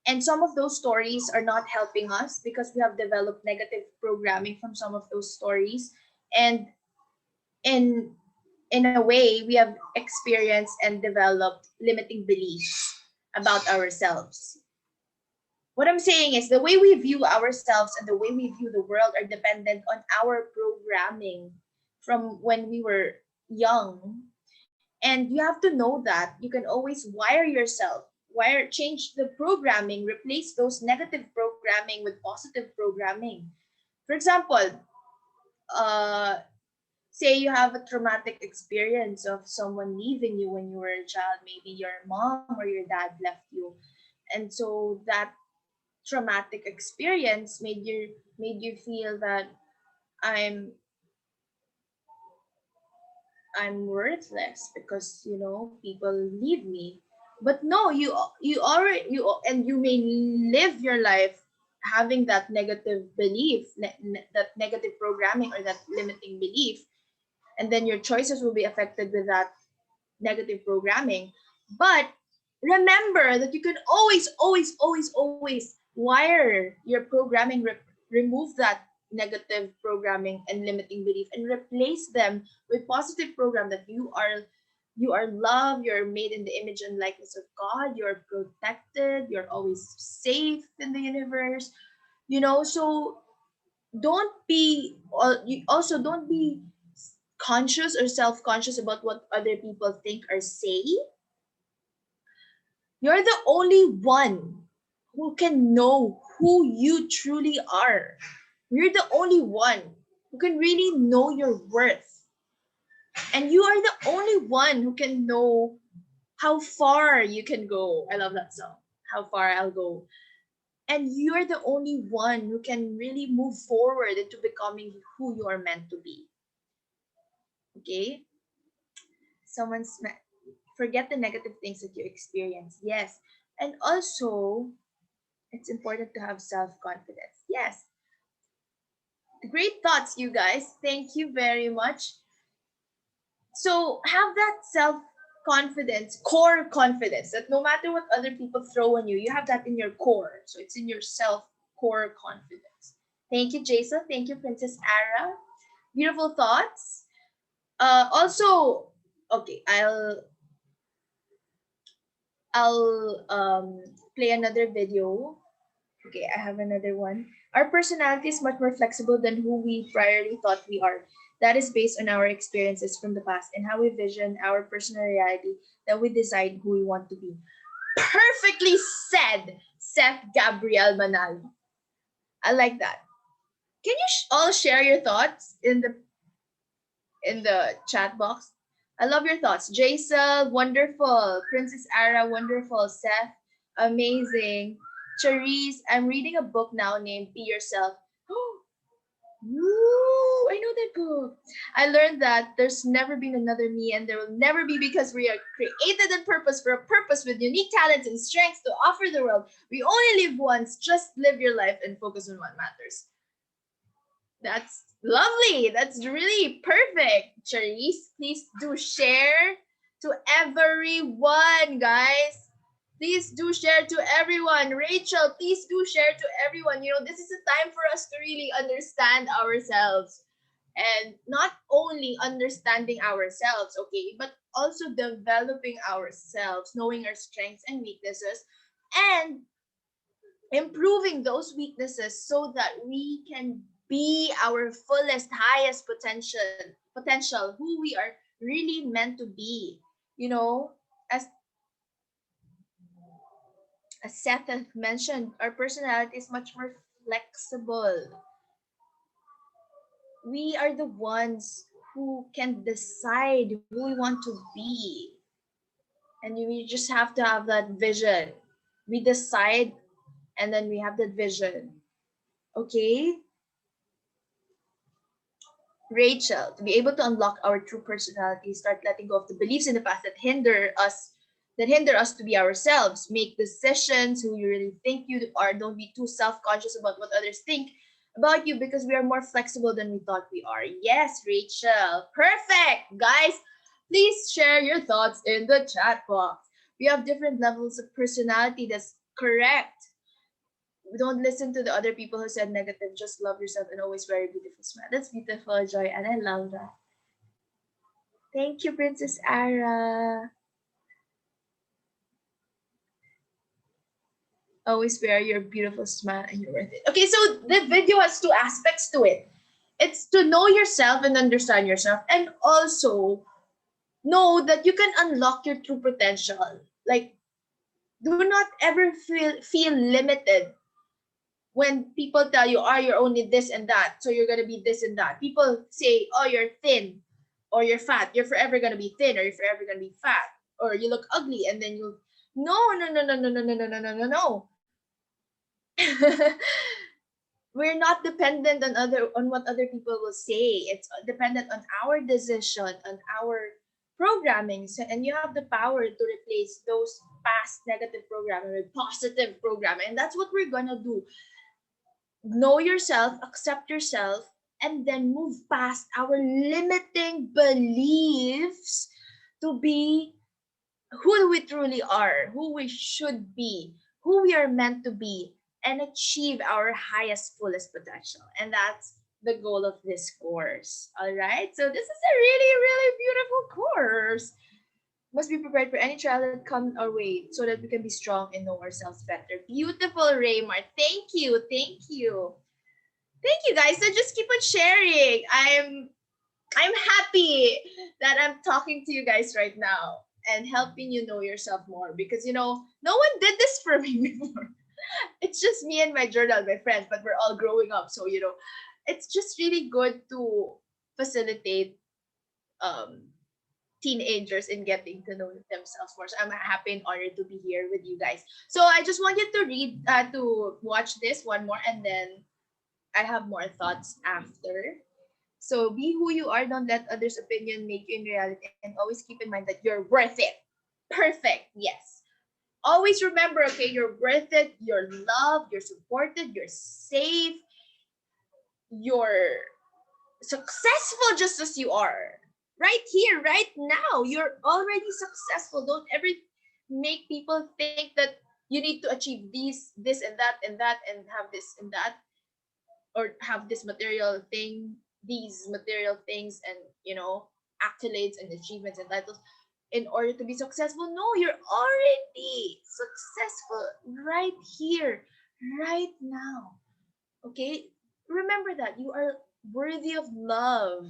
And some of those stories are not helping us because we have developed negative programming from some of those stories. And in in a way, we have experienced and developed limiting beliefs about ourselves. What I'm saying is the way we view ourselves and the way we view the world are dependent on our programming from when we were young. And you have to know that you can always wire yourself, change the programming, replace those negative programming with positive programming. For example, uh, say you have a traumatic experience of someone leaving you when you were a child, maybe your mom or your dad left you. And so that traumatic experience made you feel that I'm I'm worthless because people leave me. But no, you already you may live your life having that negative belief, that negative programming or that limiting belief, and then your choices will be affected with that negative programming. But remember that you can always, always, always, always wire your programming, remove that negative programming and limiting belief and replace them with positive program that you are loved, you're made in the image and likeness of God, you're protected, you're always safe in the universe. So don't be conscious or self-conscious about what other people think or say. You're the only one who can know who you truly are. You're the only one who can really know your worth. And you are the only one who can know how far you can go. I love that song. How far I'll go. And you're the only one who can really move forward into becoming who you are meant to be. Okay? Someone's forget the negative things that you experience. Yes. And also, it's important to have self-confidence. Yes. Great thoughts, you guys. Thank you very much. So have that self-confidence, core confidence, that no matter what other people throw on you, you have that in your core. So it's in your core confidence. Thank you, Jason. Thank you, Princess Ara. Beautiful thoughts. Also, okay, I'll play another video. Okay, I have another one. Our personality is much more flexible than who we priorly thought we are. That is based on our experiences from the past and how we vision our personal reality that we decide who we want to be. Perfectly said, Seth Gabriel Manalo. I like that. Can you all share your thoughts in the chat box? I love your thoughts. Jaisal, wonderful. Princess Ara, wonderful. Seth, amazing. Charisse, I'm reading a book now named Be Yourself. Woo! I know that book. I learned that there's never been another me and there will never be because we are created on purpose for a purpose with unique talents and strengths to offer the world. We only live once. Just live your life and focus on what matters. That's lovely. That's really perfect. Charisse, please do share to everyone, guys. Please do share to everyone. Rachel, please do share to everyone. This is a time for us to really understand ourselves. And not only understanding ourselves, okay, but also developing ourselves, knowing our strengths and weaknesses, and improving those weaknesses so that we can be our fullest highest potential who we are really meant to be. As Seth has mentioned, our personality is much more flexible. We are the ones who can decide who we want to be, and we just have to have that vision. We decide, and then we have that vision. Okay, Rachel, to be able to unlock our true personality, start letting go of the beliefs in the past that hinder us to be ourselves. Make decisions who you really think you are. Don't be too self-conscious about what others think about you because we are more flexible than we thought we are. Yes, Rachel. Perfect. Guys, please share your thoughts in the chat box. We have different levels of personality. That's correct. Don't listen to the other people who said negative. Just love yourself and always wear a beautiful smile. That's beautiful, Joy, and I love that. Thank you, Princess Ara. Always wear your beautiful smile and you're worth it. Okay, so the video has two aspects to it. It's to know yourself and understand yourself, and also know that you can unlock your true potential. Like, do not ever feel limited when people tell you, oh, you're only this and that, so you're gonna be this and that. People say, oh, you're thin or you're fat. You're forever gonna be thin or you're forever gonna be fat. Or you look ugly and then you no no no no no no no no no no no no. We're not dependent on what other people will say. It's dependent on our decision, on our programming. So, and you have the power to replace those past negative programming with positive programming. And that's what we're gonna do. Know yourself, accept yourself, and then move past our limiting beliefs to be who we truly are, who we should be, who we are meant to be, and achieve our highest, fullest potential. And that's the goal of this course. All right. So this is a really, really beautiful course. Must be prepared for any trial that comes our way so that we can be strong and know ourselves better. Beautiful, Raymar. Thank you. Thank you. Thank you, guys. So just keep on sharing. I'm happy that I'm talking to you guys right now and helping you know yourself more because no one did this for me before. It's just me and my journal, my friends, but we're all growing up, so it's just really good to facilitate um teenagers in getting to know themselves more. So I'm happy and honored to be here with you guys. So I just want you to watch this one more, and then I have more thoughts after. So be who you are. Don't let others' opinion make you in reality, and always keep in mind that you're worth it. Perfect. Yes. Always remember, okay, you're worth it. You're loved. You're supported. You're safe. You're successful just as you are. Right here, right now. You're already successful. Don't ever make people think that you need to achieve this and have this and that, or have this material thing, these material things, and accolades and achievements and titles in order to be successful. No, you're already successful right here, right now. Okay? Remember that you are worthy of love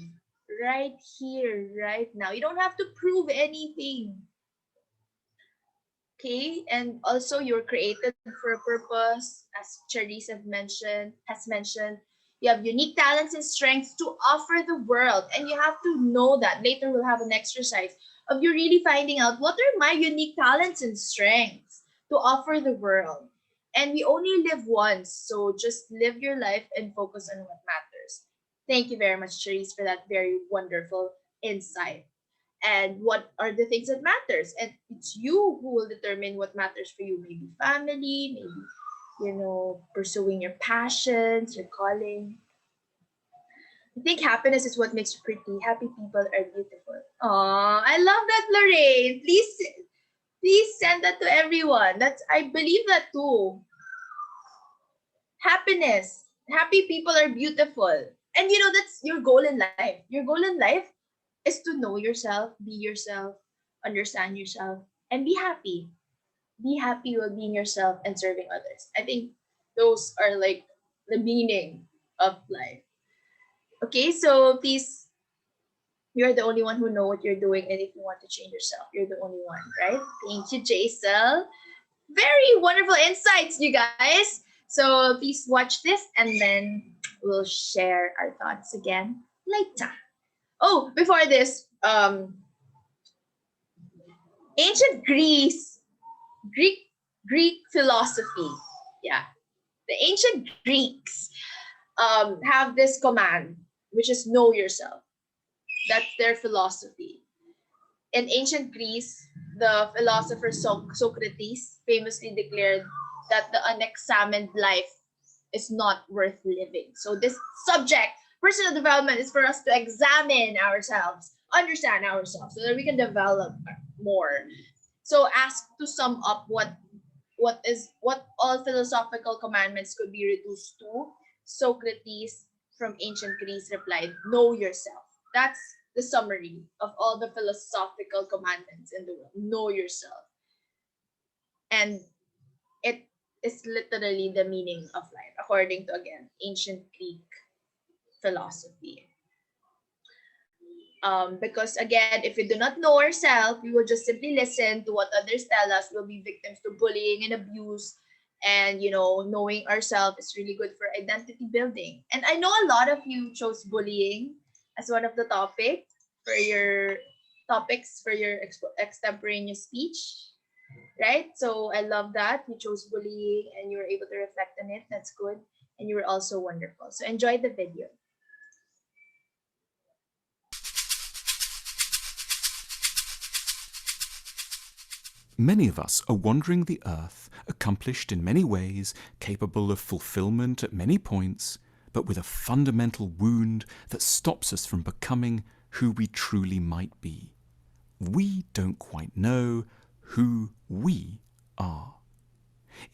right here, right now. You don't have to prove anything. Okay, and also you're created for a purpose, as Charisse has mentioned. You have unique talents and strengths to offer the world, and you have to know that. Later we'll have an exercise of you really finding out what are my unique talents and strengths to offer the world. And we only live once, so just live your life and focus on what matters. Thank you very much, Charisse, for that very wonderful insight. And what are the things that matters, and it's you who will determine what matters for you. Maybe family, maybe pursuing your passions, your calling. I think happiness is what makes you pretty. Happy people are beautiful. Oh, I love that, Lorraine. Please send that to everyone. I believe that too. Happiness, happy people are beautiful. And that's your goal in life. Your goal in life is to know yourself, be yourself, understand yourself, and be happy. Be happy while being yourself and serving others. I think those are like the meaning of life. Okay, so please, you're the only one who know what you're doing, and if you want to change yourself, you're the only one, right? Thank you, Jaisal. Very wonderful insights, you guys. So please watch this, and then we'll share our thoughts again later. Oh, before this, ancient Greek Greek philosophy. Yeah, the ancient Greeks have this command, which is know yourself. That's their philosophy. In ancient Greece, the philosopher Socrates famously declared that the unexamined life is not worth living. So this subject, personal development, is for us to examine ourselves, understand ourselves, so that we can develop more. So ask to sum up what all philosophical commandments could be reduced to. Socrates from ancient Greece replied, know yourself. That's the summary of all the philosophical commandments in the world. Know yourself. And it is literally the meaning of life, according to, again, ancient Greek philosophy. Because again, if we do not know ourselves, we will just simply listen to what others tell us. We'll be victims to bullying and abuse. And knowing ourselves is really good for identity building. And I know a lot of you chose bullying as one of the topics for your extemporaneous speech, right? So I love that you chose bullying and you were able to reflect on it. That's good. And you were also wonderful. So enjoy the video. Many of us are wandering the earth, accomplished in many ways, capable of fulfillment at many points, but with a fundamental wound that stops us from becoming who we truly might be. We don't quite know who we are.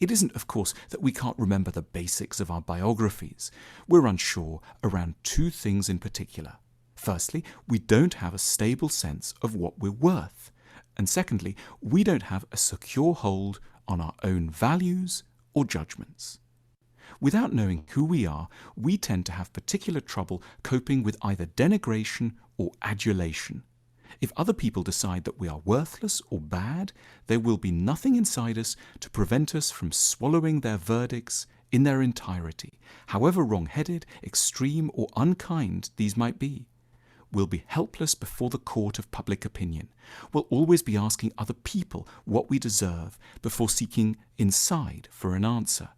It isn't, of course, that we can't remember the basics of our biographies. We're unsure around two things in particular. Firstly, we don't have a stable sense of what we're worth. And secondly, we don't have a secure hold on our own values or judgments. Without knowing who we are, we tend to have particular trouble coping with either denigration or adulation. If other people decide that we are worthless or bad, there will be nothing inside us to prevent us from swallowing their verdicts in their entirety, however wrong-headed, extreme, or unkind these might be. We'll be helpless before the court of public opinion. We'll always be asking other people what we deserve before seeking inside for an answer.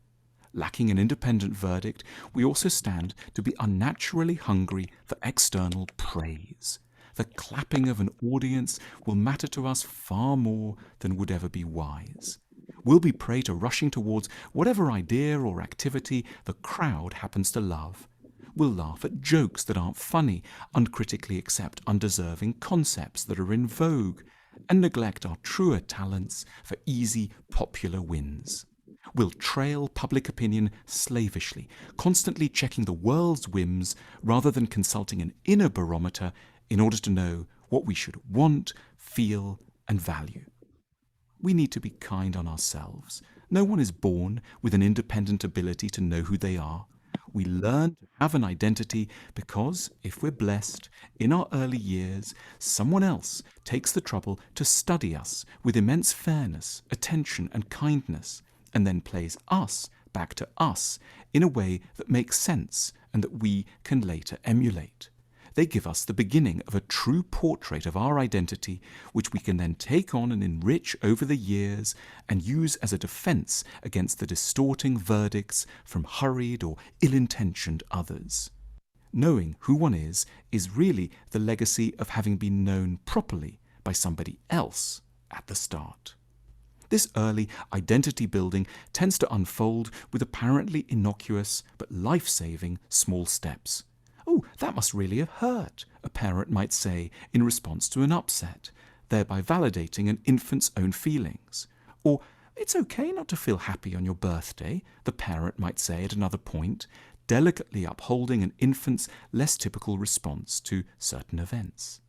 Lacking an independent verdict, we also stand to be unnaturally hungry for external praise. The clapping of an audience will matter to us far more than would ever be wise. We'll be prey to rushing towards whatever idea or activity the crowd happens to love. We'll laugh at jokes that aren't funny, uncritically accept undeserving concepts that are in vogue, and neglect our truer talents for easy, popular wins. We'll trail public opinion slavishly, constantly checking the world's whims rather than consulting an inner barometer in order to know what we should want, feel, and value. We need to be kind on ourselves. No one is born with an independent ability to know who they are. We learn to have an identity because, if we're blessed, in our early years, someone else takes the trouble to study us with immense fairness, attention, and kindness, and then plays us back to us in a way that makes sense and that we can later emulate. They give us the beginning of a true portrait of our identity, which we can then take on and enrich over the years and use as a defense against the distorting verdicts from hurried or ill-intentioned others. Knowing who one is really the legacy of having been known properly by somebody else at the start. This early identity building tends to unfold with apparently innocuous but life-saving small steps. "Oh, that must really have hurt," a parent might say in response to an upset, thereby validating an infant's own feelings. Or, "It's okay not to feel happy on your birthday," the parent might say at another point, delicately upholding an infant's less typical response to certain events.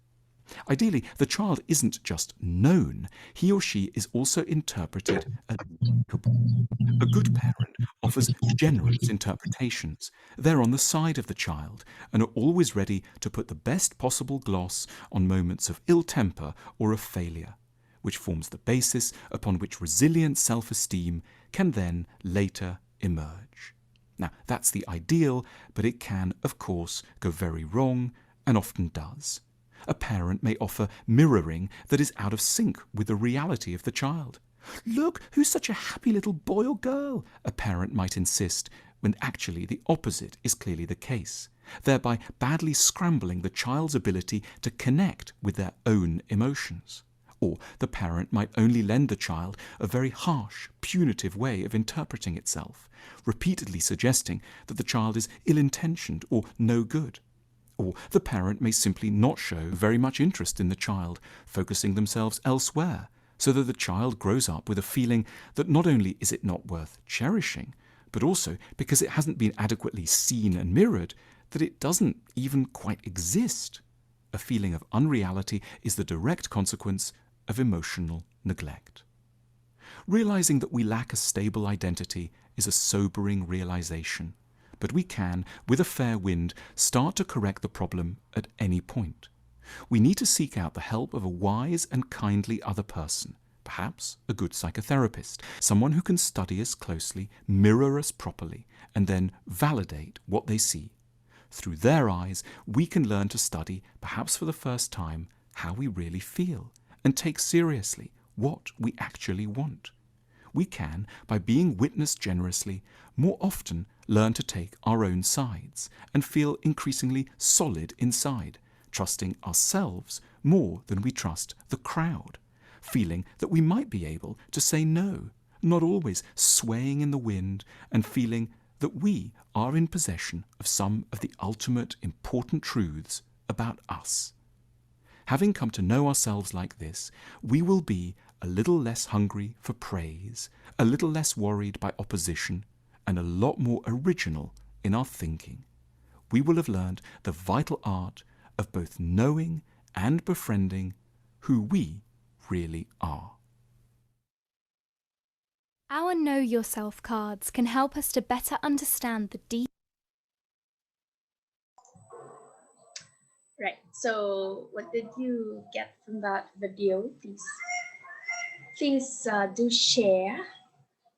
Ideally, the child isn't just known, he or she is also interpreted as likable. A good parent offers generous interpretations. They're on the side of the child and are always ready to put the best possible gloss on moments of ill temper or of failure, which forms the basis upon which resilient self-esteem can then later emerge. Now, that's the ideal, but it can, of course, go very wrong, and often does. A parent may offer mirroring that is out of sync with the reality of the child. "Look, who's such a happy little boy or girl?" a parent might insist, when actually the opposite is clearly the case, thereby badly scrambling the child's ability to connect with their own emotions. Or the parent might only lend the child a very harsh, punitive way of interpreting itself, repeatedly suggesting that the child is ill-intentioned or no good. Or the parent may simply not show very much interest in the child, focusing themselves elsewhere, so that the child grows up with a feeling that not only is it not worth cherishing, but also because it hasn't been adequately seen and mirrored, that it doesn't even quite exist. A feeling of unreality is the direct consequence of emotional neglect. Realizing that we lack a stable identity is a sobering realization. But we can, with a fair wind, start to correct the problem at any point. We need to seek out the help of a wise and kindly other person, perhaps a good psychotherapist, someone who can study us closely, mirror us properly, and then validate what they see. Through their eyes, we can learn to study, perhaps for the first time, how we really feel, and take seriously what we actually want. We can, by being witnessed generously, more often learn to take our own sides and feel increasingly solid inside, trusting ourselves more than we trust the crowd, feeling that we might be able to say no, not always swaying in the wind, and feeling that we are in possession of some of the ultimate important truths about us. Having come to know ourselves like this, we will be a little less hungry for praise, a little less worried by opposition, and a lot more original in our thinking. We will have learned the vital art of both knowing and befriending who we really are. Our Know Yourself cards can help us to better understand the deep. Right. So, what did you get from that video? Please do share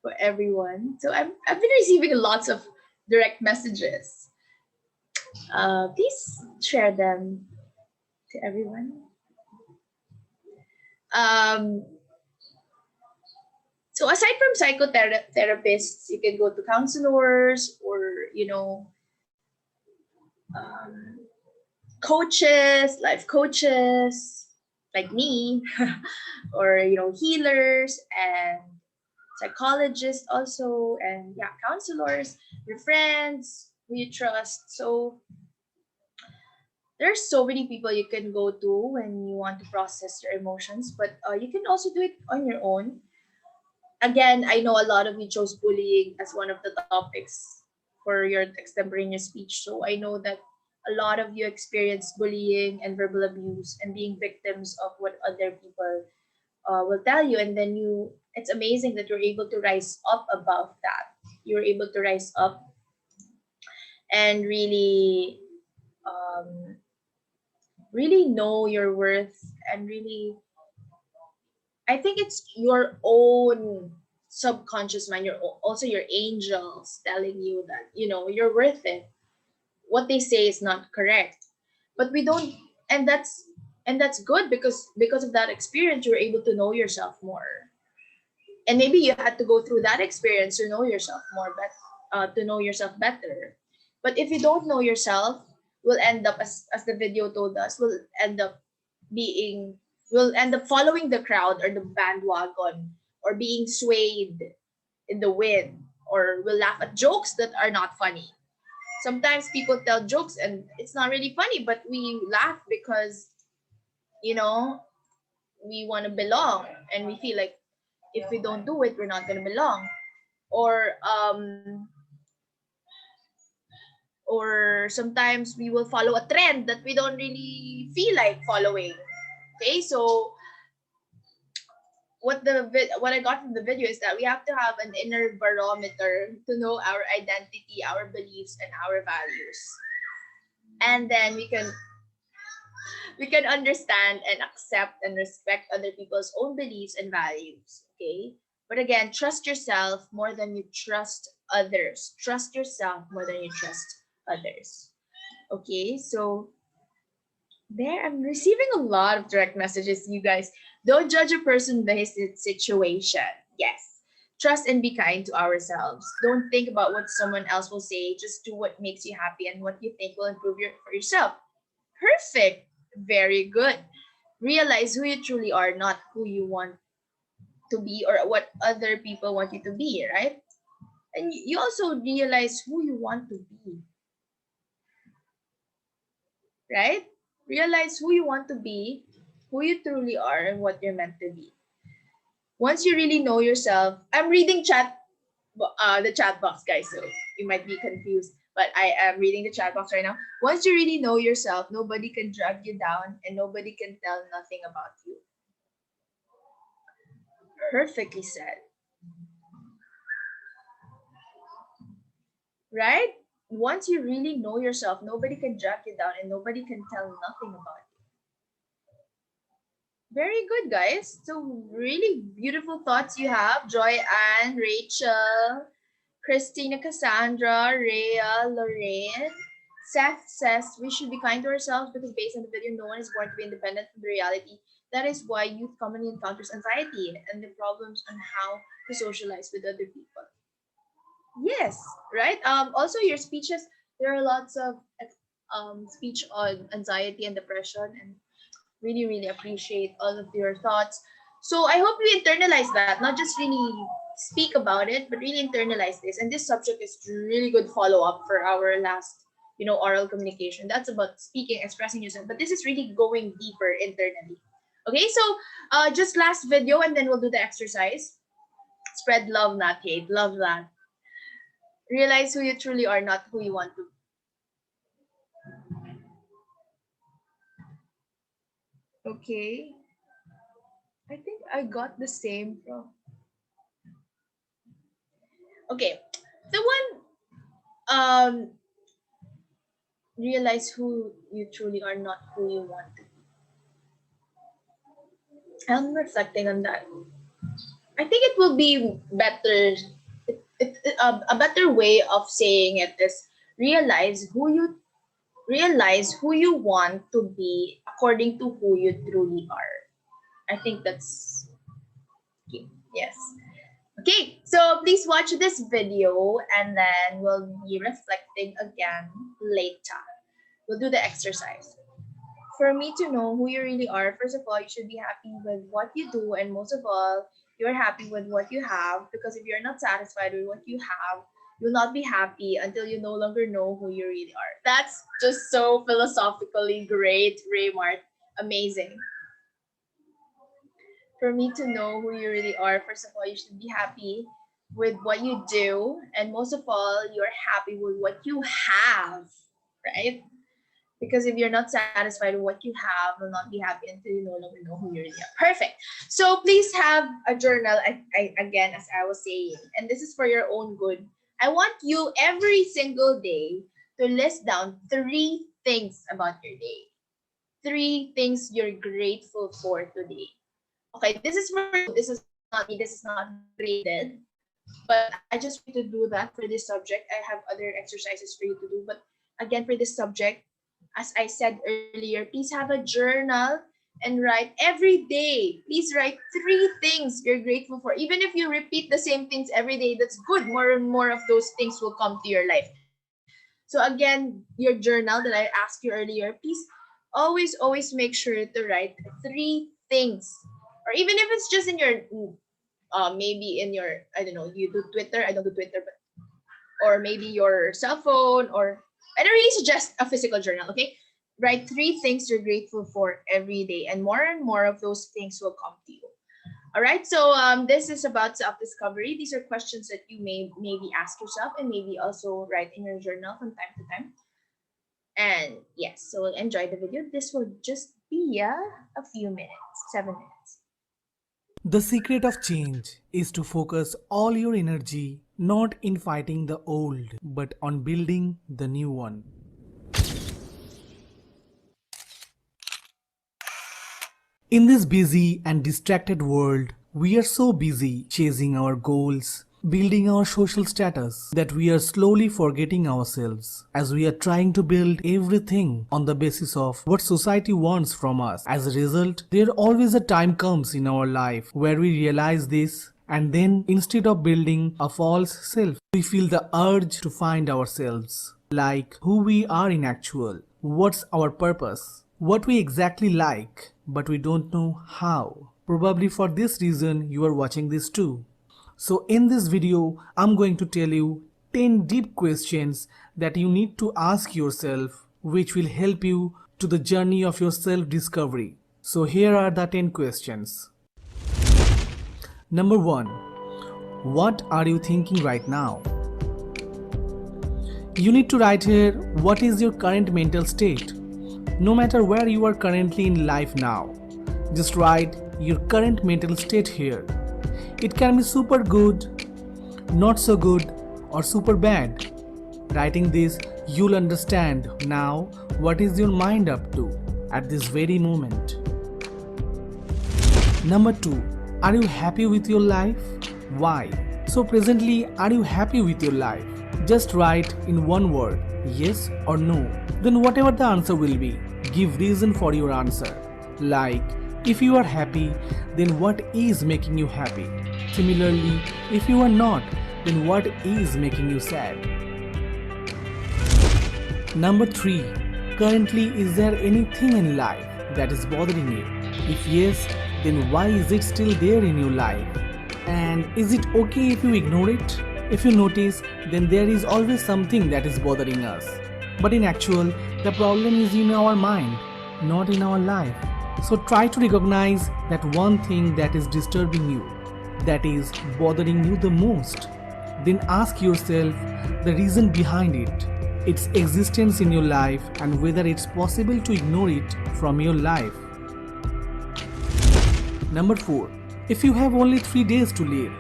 for everyone. So, I've been receiving lots of direct messages. Please share them to everyone. So aside from psychotherapists, you can go to counselors or coaches, life coaches like me, or healers and psychologists also, and counselors, your friends who you trust. So there's so many people you can go to when you want to process your emotions, but you can also do it on your own. Again, I know a lot of you chose bullying as one of the topics for your extemporaneous speech. So I know that a lot of you experience bullying and verbal abuse and being victims of what other people will tell you. And then it's amazing that you're able to rise up above that. You're able to rise up and really know your worth, and really, I think it's your own subconscious mind, also your angels telling you that you're worth it. What they say is not correct, but we don't, and that's good, because of that experience you're able to know yourself more. And maybe you had to go through that experience to know yourself more, to know yourself better. But if you don't know yourself, we'll end up, as the video told us, being we'll end up following the crowd or the bandwagon, or being swayed in the wind, or we'll laugh at jokes that are not funny. Sometimes people tell jokes and it's not really funny, but we laugh because we want to belong, and we feel like if we don't do it, we're not going to belong. Or sometimes we will follow a trend that we don't really feel like following. Okay, so what I got from the video is that we have to have an inner barometer to know our identity, our beliefs, and our values. And then we can understand and accept and respect other people's own beliefs and values. Okay? But again, trust yourself more than you trust others. Trust yourself more than you trust others. Okay, so there, I'm receiving a lot of direct messages, you guys. Don't judge a person by his situation. Yes. Trust and be kind to ourselves. Don't think about what someone else will say. Just do what makes you happy and what you think will improve for yourself. Perfect. Very good. Realize who you truly are, not who you want to be or what other people want you to be, right? And you also realize who you want to be, right? Realize who you want to be, who you truly are, and what you're meant to be. Once you really know yourself, I'm reading the chat box, guys, so you might be confused, but I am reading the chat box right now. Once you really know yourself, nobody can drag you down and nobody can tell nothing about you. Perfectly said. Right? Once you really know yourself, nobody can drag you down and nobody can tell nothing about you. Very good, guys. So really beautiful thoughts you have. Joy Ann, Rachel, Christina, Cassandra, Rhea, Lorraine. Seth says we should be kind to ourselves because based on the video, no one is born to be independent from the reality. That is why youth commonly encounters anxiety and the problems on how to socialize with other people. Yes, right. Also, your speeches, there are lots of speech on anxiety and depression, and really, really appreciate all of your thoughts. So I hope we internalize that, not just really speak about it, but really internalize this. And this subject is really good follow-up for our last, oral communication. That's about speaking, expressing yourself. But this is really going deeper internally. Okay, so just last video and then we'll do the exercise. Spread love, not hate. Love that. Realize who you truly are, not who you want to. Okay. I think I got the same from. Okay. The one realize who you truly are, not who you want to. I'm reflecting on that. I think it will be better. A better way of saying it is realize who you want to be according to who you truly are. I think that's key. Yes. Okay, so please watch this video and then we'll be reflecting again later. We'll do the exercise. For me to know who you really are, first of all, you should be happy with what you do, and most of all, you're happy with what you have, because if you're not satisfied with what you have, you'll not be happy until you no longer know who you really are. That's just so philosophically great, Raymart. Amazing. For me to know who you really are, first of all, you should be happy with what you do, and most of all, you're happy with what you have, right? Because if you're not satisfied with what you have, you'll not be happy until you no longer know who you really are. Perfect. So please have a journal, again, as I was saying, and this is for your own good. I want you every single day to list down 3 things about your day. 3 things you're grateful for today. Okay, this is for you. This is not me. This is not graded. But I just want to do that for this subject. I have other exercises for you to do. But again, for this subject, as I said earlier, please have a journal and write every day. Please write 3 things you're grateful for. Even if you repeat the same things every day, that's good. More and more of those things will come to your life. So again, your journal that I asked you earlier, please always make sure to write 3 things. Or even if it's just in your, maybe in your, I don't know, you do Twitter. I don't do Twitter, but, or maybe your cell phone, or I don't really suggest a physical journal, okay? Write 3 things you're grateful for every day, and more of those things will come to you. All right, so this is about self-discovery. These are questions that you may maybe ask yourself and maybe also write in your journal from time to time. And yes, so enjoy the video. This will just be a few minutes, 7 minutes. The secret of change is to focus all your energy not in fighting the old, but on building the new one. In this busy and distracted world, we are so busy chasing our goals, building our social status, that we are slowly forgetting ourselves, as we are trying to build everything on the basis of what society wants from us. As a result, there always a time comes in our life where we realize this, and then instead of building a false self, we feel the urge to find ourselves, like who we are in actual, what's our purpose, what we exactly like, but we don't know how. Probably for this reason you are watching this too. So in this video, I'm going to tell you 10 deep questions that you need to ask yourself, which will help you to the journey of your self-discovery. So here are the 10 questions. Number 1. What are you thinking right now? You need to write here, what is your current mental state? No matter where you are currently in life now, just write your current mental state here. It can be super good, not so good, or super bad. Writing this, you'll understand now what is your mind up to at this very moment. Number 2. Are you happy with your life? Why? So presently, are you happy with your life? Just write in one word, yes or no. Then whatever the answer will be, give reason for your answer. Like, if you are happy, then what is making you happy? Similarly, if you are not, then what is making you sad? Number 3. Currently, is there anything in life that is bothering you? If yes, then why is it still there in your life? And is it okay if you ignore it? If you notice, then there is always something that is bothering us. But in actual, the problem is in our mind, not in our life. So try to recognize that one thing that is disturbing you. that is bothering you the most? Then ask yourself the reason behind it, its existence in your life, and whether it's possible to ignore it from your life. Number 4. If you have only 3 days to live,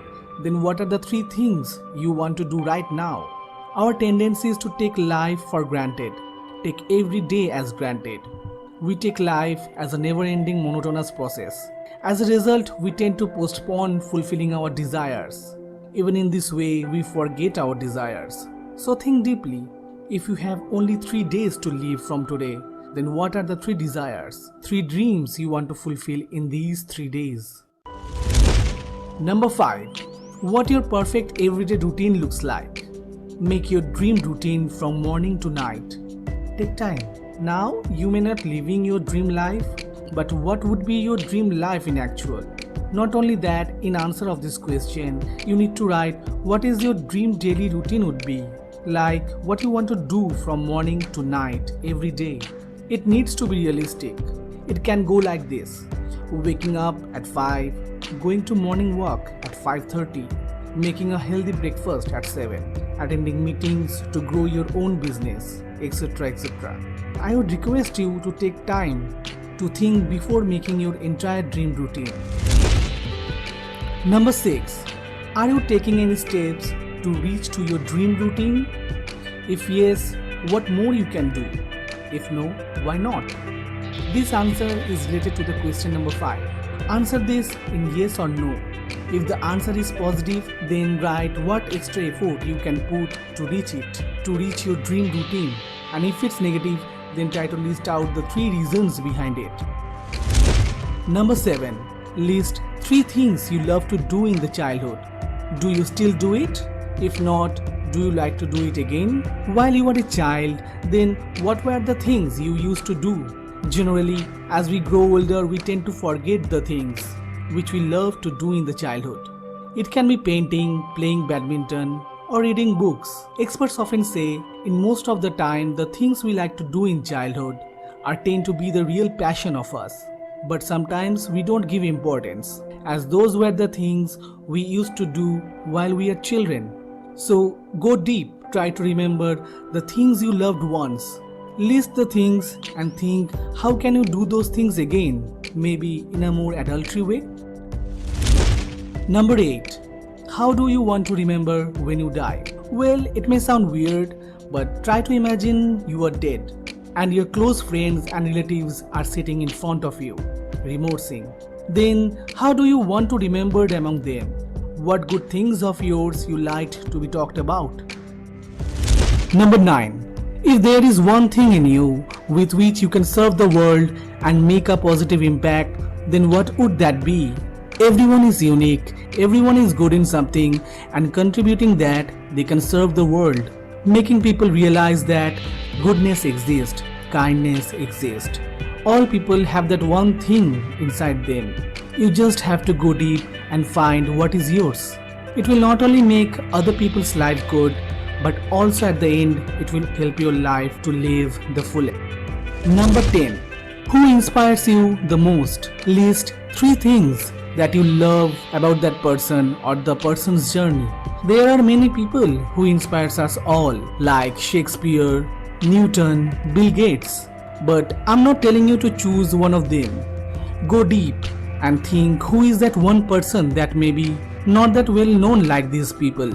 then what are the 3 things you want to do right now? Our tendency is to take life for granted, take every day as granted. We take life as a never-ending monotonous process. As a result, we tend to postpone fulfilling our desires. Even in this way, we forget our desires. So think deeply. If you have only 3 days to live from today, then what are the 3 desires, 3 dreams you want to fulfill in these 3 days? Number 5. What your perfect everyday routine looks like. Make your dream routine from morning to night. Take time. Now, you may not living your dream life, but what would be your dream life in actual? Not only that, in answer of this question, you need to write what is your dream daily routine would be, like what you want to do from morning to night every day. It needs to be realistic. It can go like this: waking up at 5, going to morning walk at 5:30, making a healthy breakfast at 7, attending meetings to grow your own business, etc. etc. I would request you to take time to think before making your entire dream routine. Number 6. Are you taking any steps to reach to your dream routine? If yes, what more you can do? If no, why not? This answer is related to the question number 5. Answer this in yes or no. If the answer is positive, then write what extra effort you can put to reach it, to reach your dream routine. And if it's negative, then try to list out the 3 reasons behind it. Number 7. List 3 things you love to do in the childhood. Do you still do it? If not, do you like to do it again? While you were a child, then what were the things you used to do? Generally, as we grow older, we tend to forget the things which we love to do in the childhood. It can be painting, playing badminton, or reading books. Experts often say, in most of the time, the things we like to do in childhood are tend to be the real passion of us. But sometimes we don't give importance, as those were the things we used to do while we are children. So go deep, try to remember the things you loved once. List the things and think how can you do those things again, maybe in a more adultery way. Number 8. How do you want to remember when you die? Well, it may sound weird, but try to imagine you are dead and your close friends and relatives are sitting in front of you, remorselessly. Then, how do you want to remembered among them? What good things of yours you liked to be talked about? Number 9. If there is one thing in you with which you can serve the world and make a positive impact, then what would that be? Everyone is unique, everyone is good in something, and contributing that they can serve the world, making people realize that goodness exists, kindness exists. All people have that one thing inside them. You just have to go deep and find what is yours. It will not only make other people's life good, but also at the end, it will help your life to live the fullest. Number 10. Who inspires you the most? List 3 things that you love about that person or the person's journey. There are many people who inspires us all, like Shakespeare, Newton, Bill Gates. But I'm not telling you to choose one of them. Go deep and think who is that one person that may be not that well known like these people,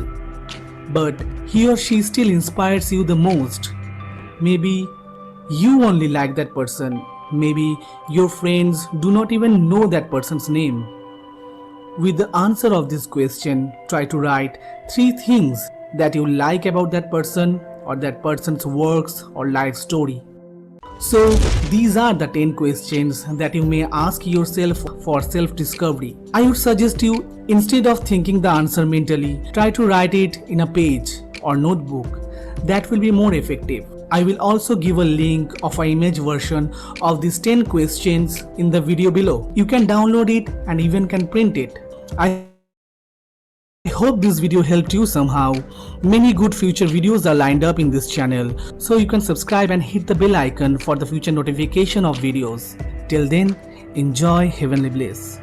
but he or she still inspires you the most. Maybe you only like that person. Maybe your friends do not even know that person's name. With the answer of this question, try to write 3 things that you like about that person or that person's works or life story. So these are the 10 questions that you may ask yourself for self-discovery. I would suggest you, instead of thinking the answer mentally, try to write it in a page or notebook. That will be more effective. I will also give a link of an image version of these 10 questions in the video below. You can download it and even can print it. I hope this video helped you somehow. Many good future videos are lined up in this channel, so you can subscribe and hit the bell icon for the future notification of videos. Till then, enjoy heavenly bliss.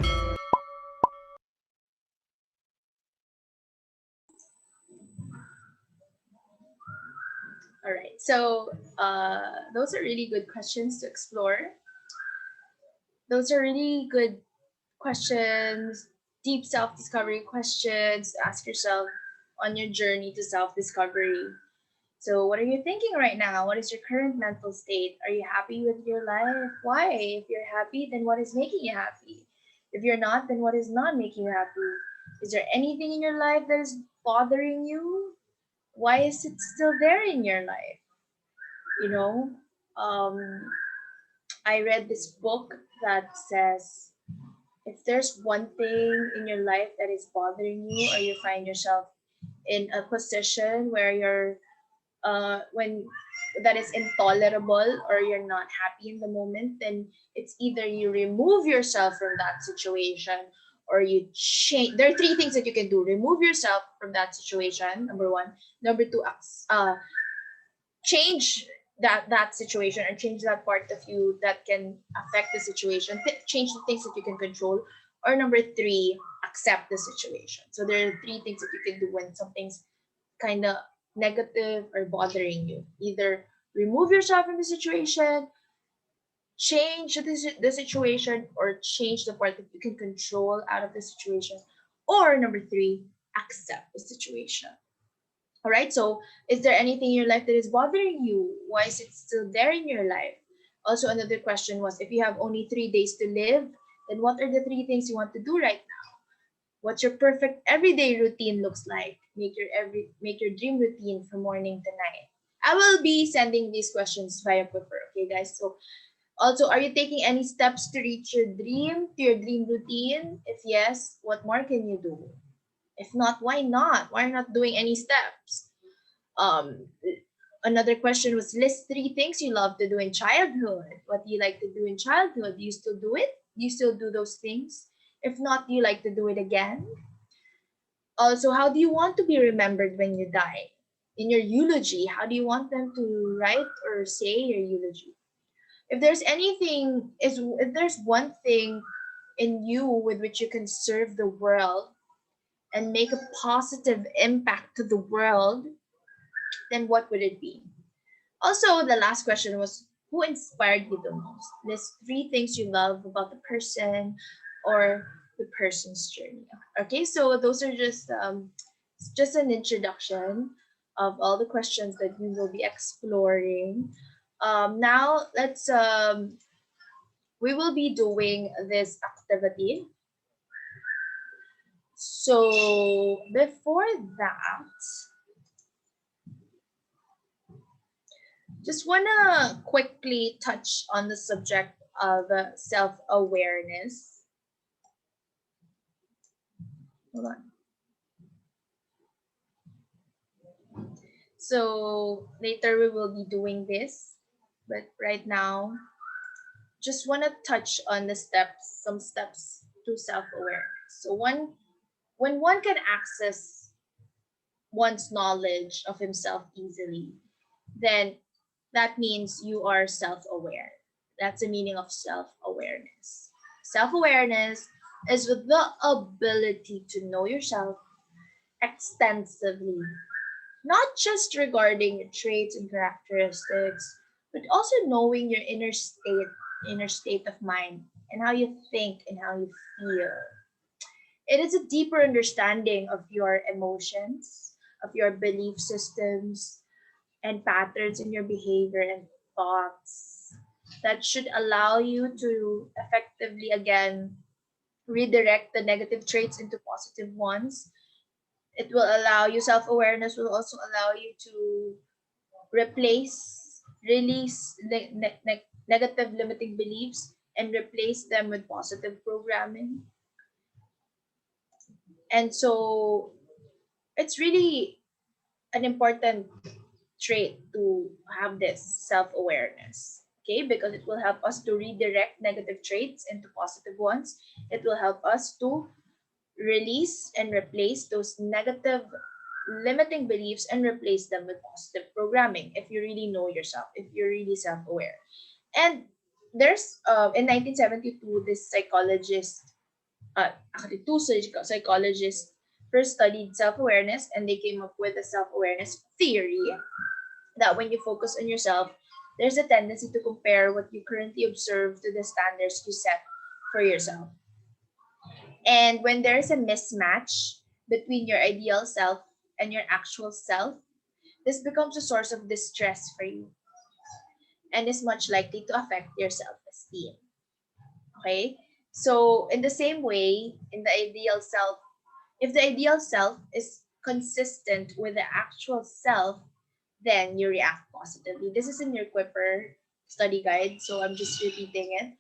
All right. So those are really good questions to explore. Those are really good questions, deep self discovery questions to ask yourself on your journey to self discovery. So, what are you thinking right now? What is your current mental state? Are you happy with your life? Why? If you're happy, then what is making you happy? If you're not, then what is not making you happy? Is there anything in your life that is bothering you? Why is it still there in your life? You know, um, I read this book that says if there's one thing in your life that is bothering you, or you find yourself in a position where you're when that is intolerable, or you're not happy in the moment, then it's either you remove yourself from that situation, or you change. There are three things that you can do: remove yourself from that situation, number one; number two, change that situation, or change that part of you that can affect the situation, change the things that you can control, or number three, accept the situation. So there are three things that you can do when something's kind of negative or bothering you: either remove yourself from the situation, change the situation, or change the part that you can control out of the situation, or number three, accept the situation. All right. So, is there anything in your life that is bothering you? Why is it still there in your life? Also, another question was, if you have only 3 days to live, then what are the three things you want to do right now? What's your perfect everyday routine looks like? Make your dream routine from morning to night. I will be sending these questions via Quiver. Okay, guys. So, also, are you taking any steps to reach your dream routine? If yes, what more can you do? If not, why not? Why not doing any steps? Um, Another question was, list three things you love to do in childhood. What do you like to do in childhood? Do you still do it? Do you still do those things? If not, do you like to do it again? Also, how do you want to be remembered when you die? In your eulogy, how do you want them to write or say your eulogy? If there's anything, if there's one thing in you with which you can serve the world and make a positive impact to the world, then what would it be? Also, the last question was, who inspired you the most? List three things you love about the person or the person's journey. Okay, so those are just an introduction of all the questions that we will be exploring. Now we will be doing this activity. So before that, just want to quickly touch on the subject of self-awareness. Hold on. So later we will be doing this, but right now, just want to touch on some steps to self-awareness. So when one can access one's knowledge of himself easily, then that means you are self-aware. That's the meaning of self-awareness. Self-awareness is the ability to know yourself extensively, not just regarding your traits and characteristics, but also knowing your inner state of mind, and how you think and how you feel. It is a deeper understanding of your emotions, of your belief systems, and patterns in your behavior and thoughts that should allow you to effectively, again, redirect the negative traits into positive ones. It will allow you, self awareness will also allow you to release negative limiting beliefs and replace them with positive programming. And so it's really an important trait to have this self awareness. Okay, because it will help us to redirect negative traits into positive ones. It will help us to release and replace those negative limiting beliefs and replace them with positive programming if you really know yourself, if you're really self aware. And there's in 1972, this psychologist, actually two psychologists first studied self awareness, and they came up with a self awareness theory. that when you focus on yourself, there's a tendency to compare what you currently observe to the standards you set for yourself. And when there is a mismatch between your ideal self and your actual self, this becomes a source of distress for you and is much likely to affect your self esteem. Okay? So, in the same way, in the ideal self, if the ideal self is consistent with the actual self, then you react positively. This is in your Quipper study guide, so I'm just repeating it.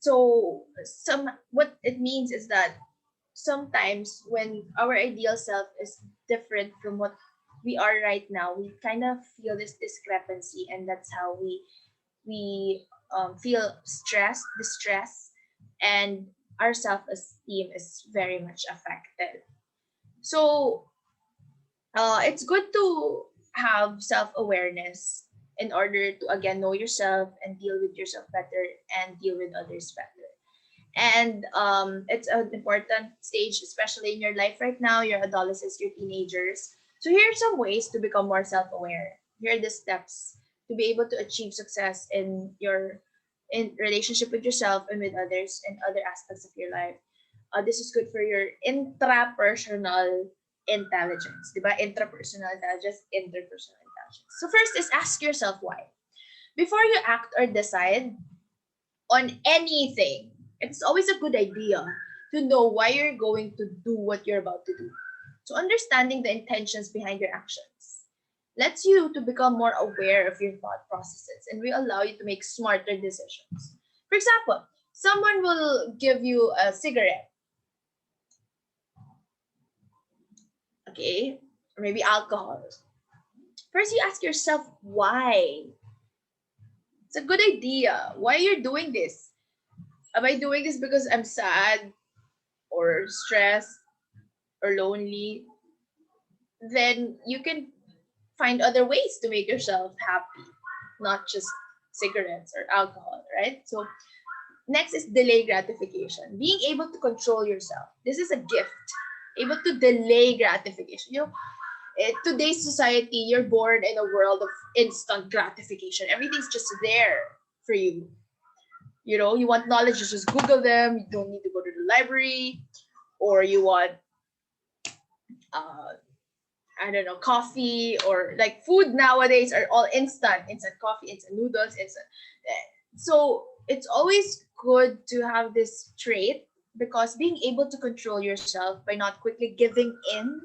So some what it means is that sometimes when our ideal self is different from what we are right now, we kind of feel this discrepancy, and that's how we feel stressed, distress, and our self-esteem is very much affected. So it's good to have self-awareness in order to again know yourself and deal with yourself better and deal with others better. And it's an important stage, especially in your life right now, your adolescents, your teenagers. So here are some ways to become more self-aware. Here are the steps to be able to achieve success in your in relationship with yourself and with others and other aspects of your life. This is good for your intrapersonal intelligence, diba? Intrapersonal intelligence, interpersonal intelligence. So first is ask yourself why. Before you act or decide on anything, it's always a good idea to know why you're going to do what you're about to do. So understanding the intentions behind your actions lets you to become more aware of your thought processes and will allow you to make smarter decisions. For example, someone will give you a cigarette, okay, or maybe alcohol. First, you ask yourself why. It's a good idea. Why you're doing this? Am I doing this because I'm sad or stressed or lonely? Then you can find other ways to make yourself happy, not just cigarettes or alcohol, right? So next is delay gratification. Being able to control yourself. This is a gift. Able to delay gratification. Today's society, you're born in a world of instant gratification. Everything's just there for you. You want knowledge, you just Google them. You don't need to go to the library. Or you want, uh, I don't know, coffee or like food nowadays are all instant. Instant coffee, instant noodles, instant. So it's always good to have this trait because being able to control yourself by not quickly giving in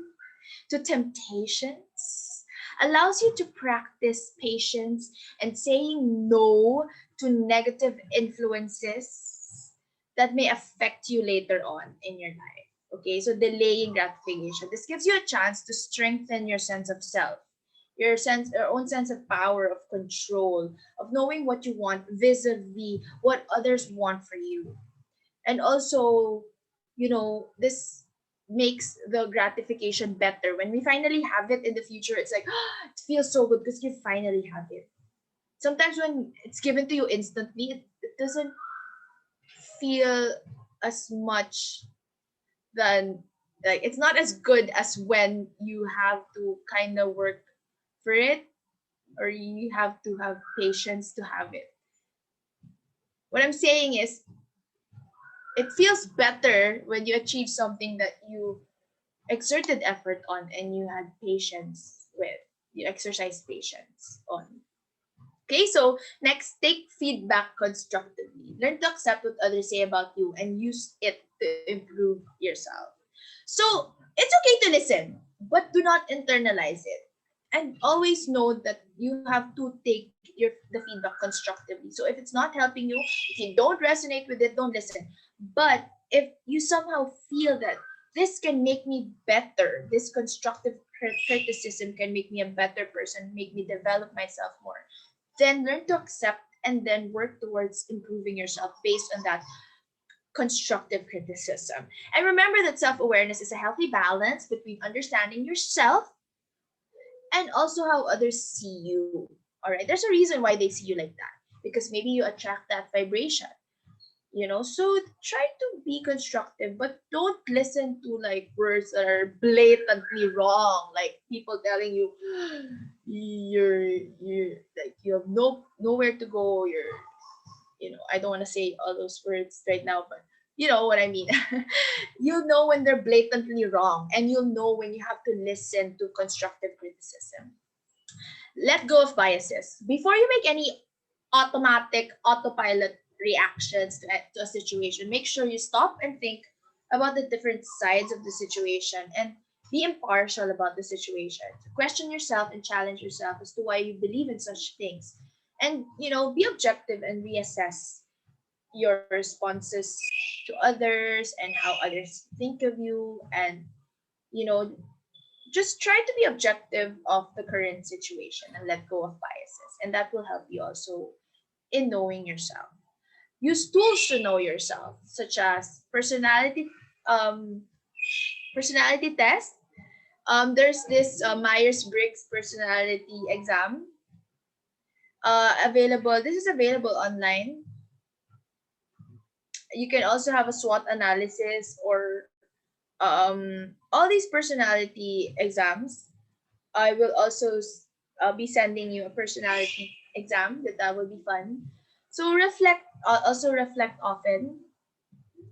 to temptations allows you to practice patience and saying no to negative influences that may affect you later on in your life. Okay, so delaying gratification. This gives you a chance to strengthen your sense of self, your own sense of power, of control, of knowing what you want vis-a-vis what others want for you. And also, this makes the gratification better when we finally have it in the future. It's like it feels so good because you finally have it. Sometimes when it's given to you instantly, it doesn't feel as much than, like, it's not as good as when you have to kind of work for it, or you have to have patience to have it. What I'm saying is, it feels better when you achieve something that you exerted effort on and you had patience with. You exercise patience on. Okay, so next, take feedback constructively. Learn to accept what others say about you and use it to improve yourself. So it's okay to listen, but do not internalize it. And always know that you have to take the feedback constructively. So if it's not helping you, if you don't resonate with it, don't listen. But if you somehow feel that this can make me better, this constructive criticism can make me a better person, make me develop myself more, then learn to accept and then work towards improving yourself based on that constructive criticism. And remember that self awareness is a healthy balance between understanding yourself and also how others see you. All right, there's a reason why they see you like that, because maybe you attract that vibration. So try to be constructive, but don't listen to like words that are blatantly wrong, like people telling you you're nowhere to go. I don't want to say all those words right now, but you know what I mean. You'll know when they're blatantly wrong, and you'll know when you have to listen to constructive criticism. Let go of biases. Before you make any automatic autopilot reactions to a situation, make sure you stop and think about the different sides of the situation and be impartial about the situation. Question yourself and challenge yourself as to why you believe in such things. And, be objective and reassess your responses to others and how others think of you, and, you know, just try to be objective of the current situation and let go of biases, and that will help you also in knowing yourself. Use tools to know yourself, such as personality test. There's this Myers-Briggs personality exam available. This is available online. You can also have a SWOT analysis, or all these personality exams. I will also be sending you a personality exam that will be fun. So also reflect often.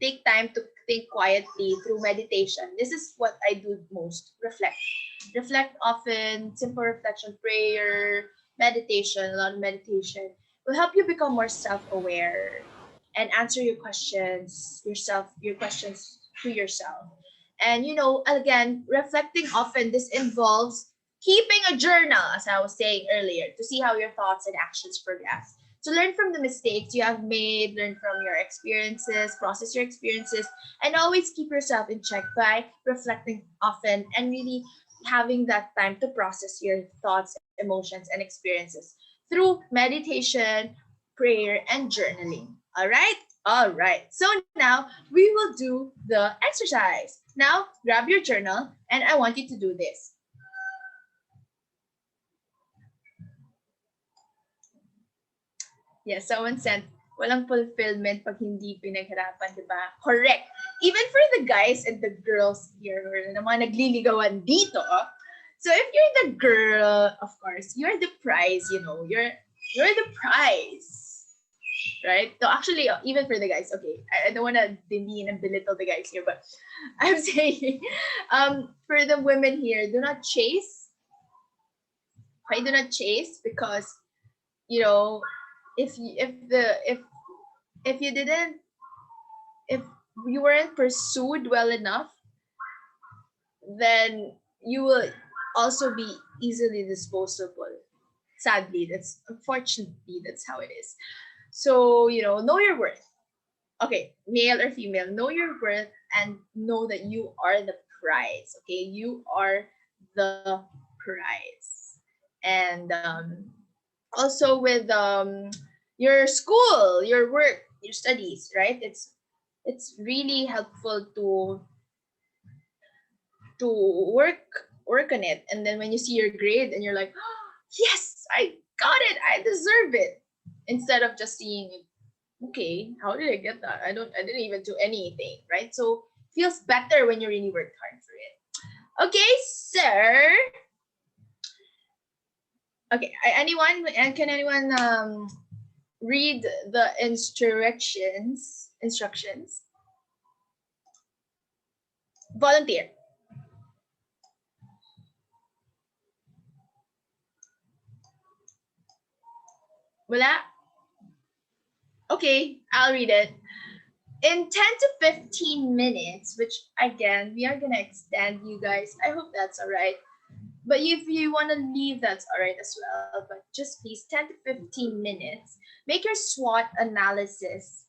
Take time to think quietly through meditation. This is what I do most. Reflect often. Simple reflection, prayer, meditation, a lot of meditation will help you become more self-aware and answer your questions to yourself. And again, reflecting often, this involves keeping a journal, as I was saying earlier, to see how your thoughts and actions progress. To learn from the mistakes you have made, learn from your experiences, process your experiences, and always keep yourself in check by reflecting often and really having that time to process your thoughts, emotions, and experiences through meditation, prayer, and journaling. All right? All right. So now we will do the exercise. Now, grab your journal, and I want you to do this. Yes, someone said, walang fulfillment pag hindi pinaghirapan, di ba? Correct. Even for the guys and the girls here, or na mga nagliligawan dito, so if you're the girl, of course, you're the prize, you're the prize. Right? So actually, even for the guys, okay, I don't want to demean and belittle the guys here, but I'm saying, for the women here, do not chase. Why do not chase? Because if you, if you didn't if you weren't pursued well enough, then you will also be easily disposable. Sadly, unfortunately that's how it is. So know your worth. Okay, male or female, know your worth and know that you are the prize. Okay, you are the prize. And also with your school, your work, your studies, right? It's really helpful to work on it, and then when you see your grade and you're like, oh, yes, I got it, I deserve it, instead of just seeing it, okay, how did I get that? I didn't even do anything, right? So feels better when you really worked hard for it. Okay, sir. Okay, can anyone read the instructions? Volunteer. Wala? Okay, I'll read it. In 10 to 15 minutes, which again, we are gonna extend, you guys. I hope that's all right. But if you want to leave, that's all right as well. But just please, 10 to 15 minutes. Make your SWOT analysis.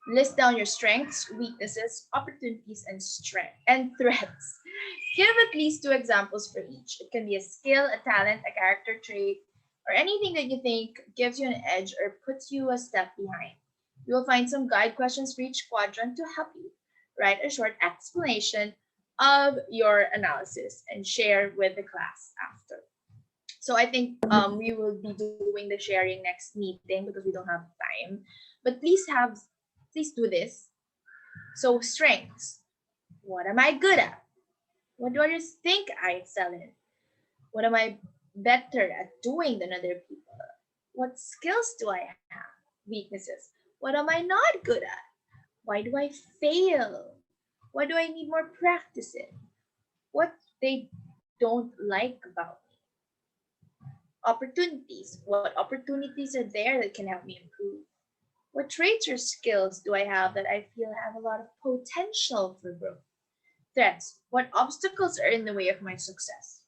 List down your strengths, weaknesses, opportunities, and threats. Give at least 2 examples for each. It can be a skill, a talent, a character trait, or anything that you think gives you an edge or puts you a step behind. You will find some guide questions for each quadrant to help you. Write a short explanation of your analysis and share with the class after. So I think we will be doing the sharing next meeting because we don't have time. But please do this. So strengths. What am I good at? What do others think I excel in? What am I better at doing than other people? What skills do I have? Weaknesses. What am I not good at? Why do I fail? What do I need more practice in? What they don't like about me? Opportunities. What opportunities are there that can help me improve? What traits or skills do I have that I feel have a lot of potential for growth? Threats. What obstacles are in the way of my success?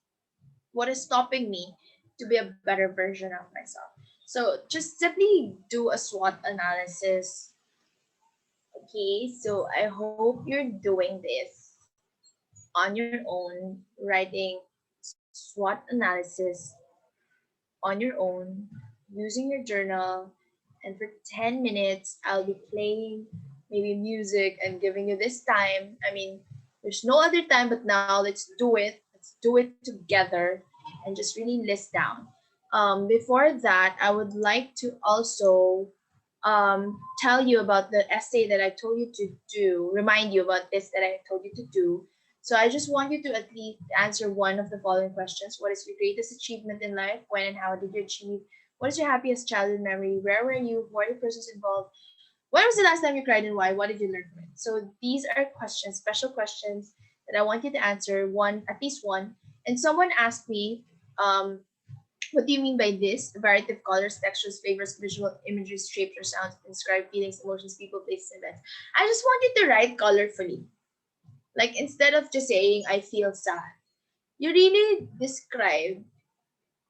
What is stopping me to be a better version of myself? So just simply do a SWOT analysis. Okay, so I hope you're doing this on your own, writing SWOT analysis on your own, using your journal, and for 10 minutes, I'll be playing maybe music and giving you this time. I mean, there's no other time but now. Let's do it. Let's do it together and just really list down. Before that, I would like to also tell you about the essay that I told you to do, remind you about this that I told you to do. So I just want you to at least answer one of the following questions. What is your greatest achievement in life? When and how did you achieve? What is your happiest childhood memory? Where were you? Who are the persons involved? When was the last time you cried and why? What did you learn from it? So these are questions, special questions that I want you to answer, one, at least one. And someone asked me, what do you mean by this? A variety of colors, textures, flavors, visual images, shapes, or sounds that describe feelings, emotions, people, places, and events. I just want you to write colorfully. Like instead of just saying, I feel sad, you really describe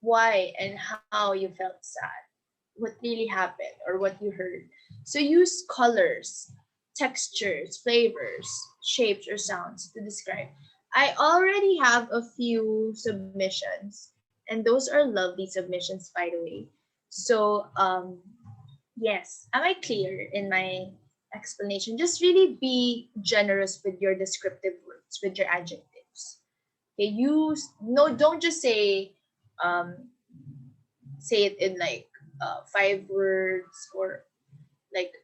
why and how you felt sad, what really happened, or what you heard. So use colors, textures, flavors, shapes, or sounds to describe. I already have a few submissions, and those are lovely submissions, by the way. So, yes, am I clear in my explanation? Just really be generous with your descriptive words, with your adjectives. Okay, use no, don't just um, say it in like 5 words or like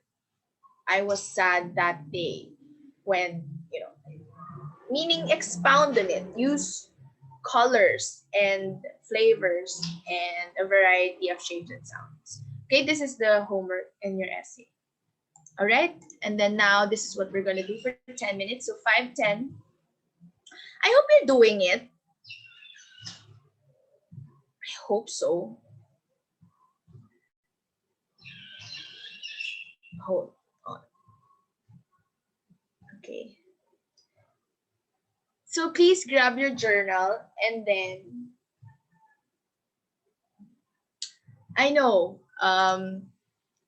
I was sad that day when meaning expound on it. Use colors and flavors and a variety of shapes and sounds. Okay, this is the homework in your essay. All right, and then now this is what we're going to do for 10 minutes. So 5, 10. I hope you're doing it. I hope so. Hold on. Okay. So please grab your journal and then I know.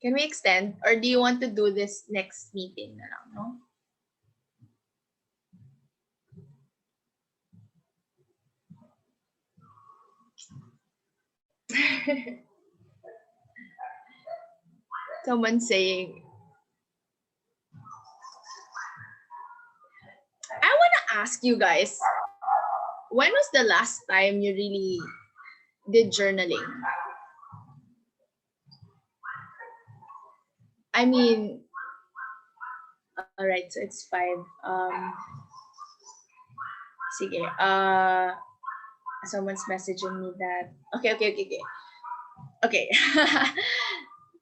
Can we extend or do you want to do this next meeting na lang, no? Someone saying, I want to ask you guys, when was the last time you really did journaling? I mean, all right, so it's 5. Sige, someone's messaging me that, okay. Okay.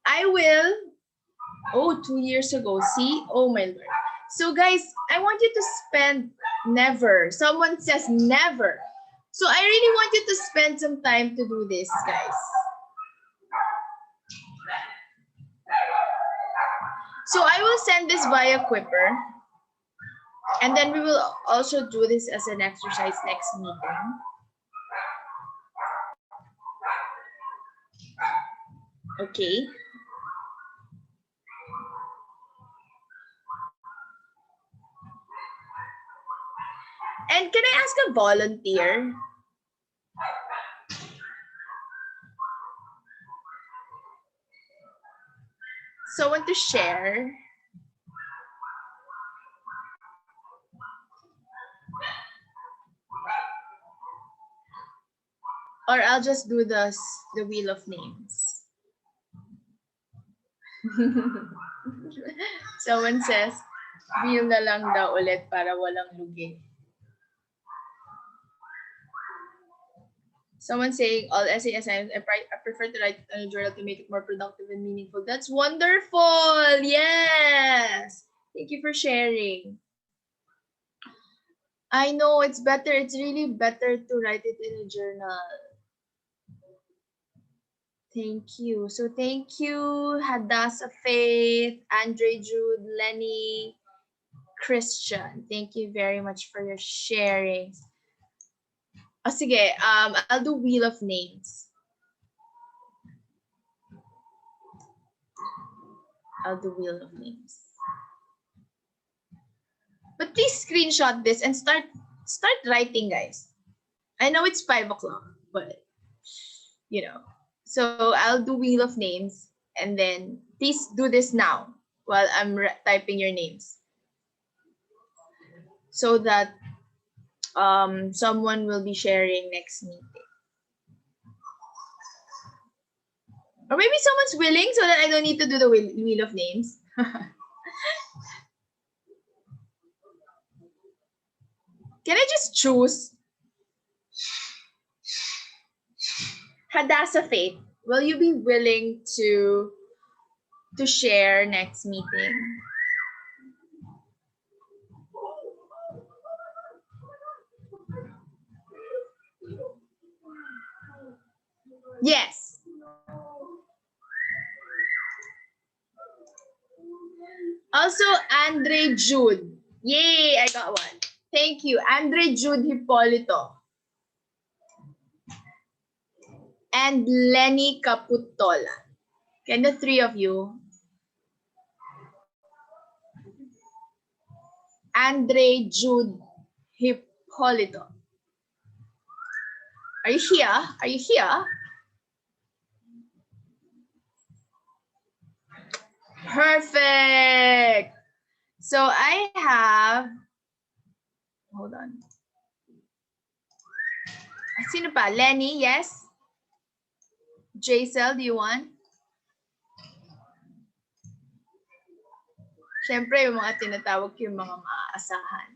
I will, 2 years ago, see? Oh my Lord. So guys, I want you to spend never. Someone says never. So I really want you to spend some time to do this, guys. So I will send this via Quipper. And then we will also do this as an exercise next meeting. Okay. And can I ask a volunteer? Someone to share? Or I'll just do the wheel of names. Someone says, wheel na lang daw ulit para walang lugi. Someone saying all essay assignments, I prefer to write on a journal to make it more productive and meaningful. That's wonderful. Yes. Thank you for sharing. I know it's better. It's really better to write it in a journal. Thank you. So thank you, Hadassah Faith, Andre Jude, Lenny, Christian. Thank you very much for your sharing. Oh, sige, I'll do Wheel of Names. I'll do Wheel of Names. But please screenshot this and start writing, guys. I know it's 5 o'clock, but you know. So I'll do Wheel of Names, and then please do this now while I'm typing your names, so that someone will be sharing next meeting. Or maybe someone's willing so that I don't need to do the Wheel of Names. Can I just choose? Hadassah Faith, will you be willing to share next meeting? Yes. Also, Andre Jude. Yay, I got one. Thank you. Andre Jude Hipolito. And Lenny Caputola. Can the three of you? Andre Jude Hipolito. Are you here? Are you here? Perfect. So I have, hold on. Sino pa? Lenny, yes? Jaisel, do you want? Siyempre, yung mga tinatawag ko yung mga maaasahan.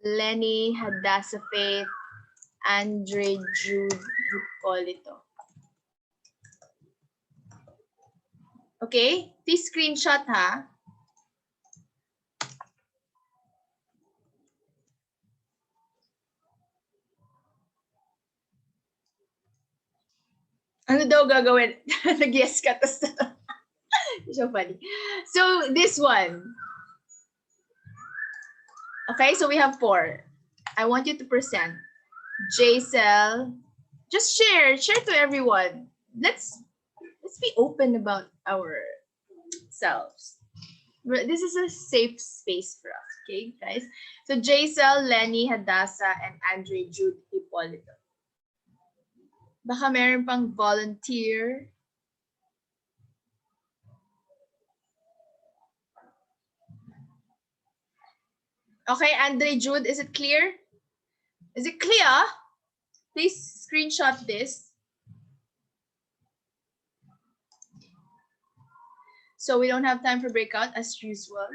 Lenny, Hadassah Faith, Andre Jude Hipolito. Okay? Please screenshot, ha? Ano daw gagawin? Nag-yes ka. So funny. So, this one. Okay, so we have 4. I want you to present. Jaisel. Just share to everyone. Let's be open about ourselves. This is a safe space for us, okay, guys? So, Jaisel, Lenny, Hadassah, and Andre Jude Hipolito. Baka meron pang volunteer. Okay, Andre Jude, is it clear? Is it clear? Please screenshot this. So we don't have time for breakout as usual.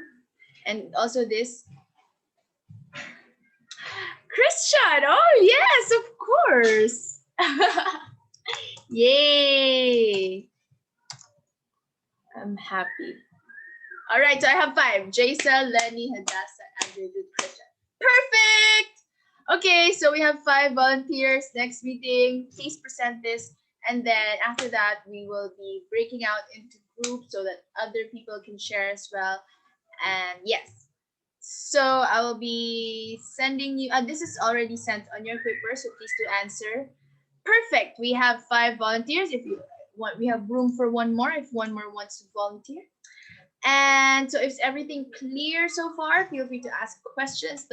And also this. Christian, oh yes, of course. Yay. I'm happy. All right, so I have 5. Jaisel, Lenny, Hadassah, Andre, Jude, Christian. Perfect. Okay, so we have 5 volunteers. Next meeting, please present this. And then after that, we will be breaking out into groups so that other people can share as well. And yes, so I will be sending you, this is already sent on your paper, so please do answer. Perfect, we have 5 volunteers. If you want, we have room for one more if one more wants to volunteer. And so, is everything clear so far? Feel free to ask questions.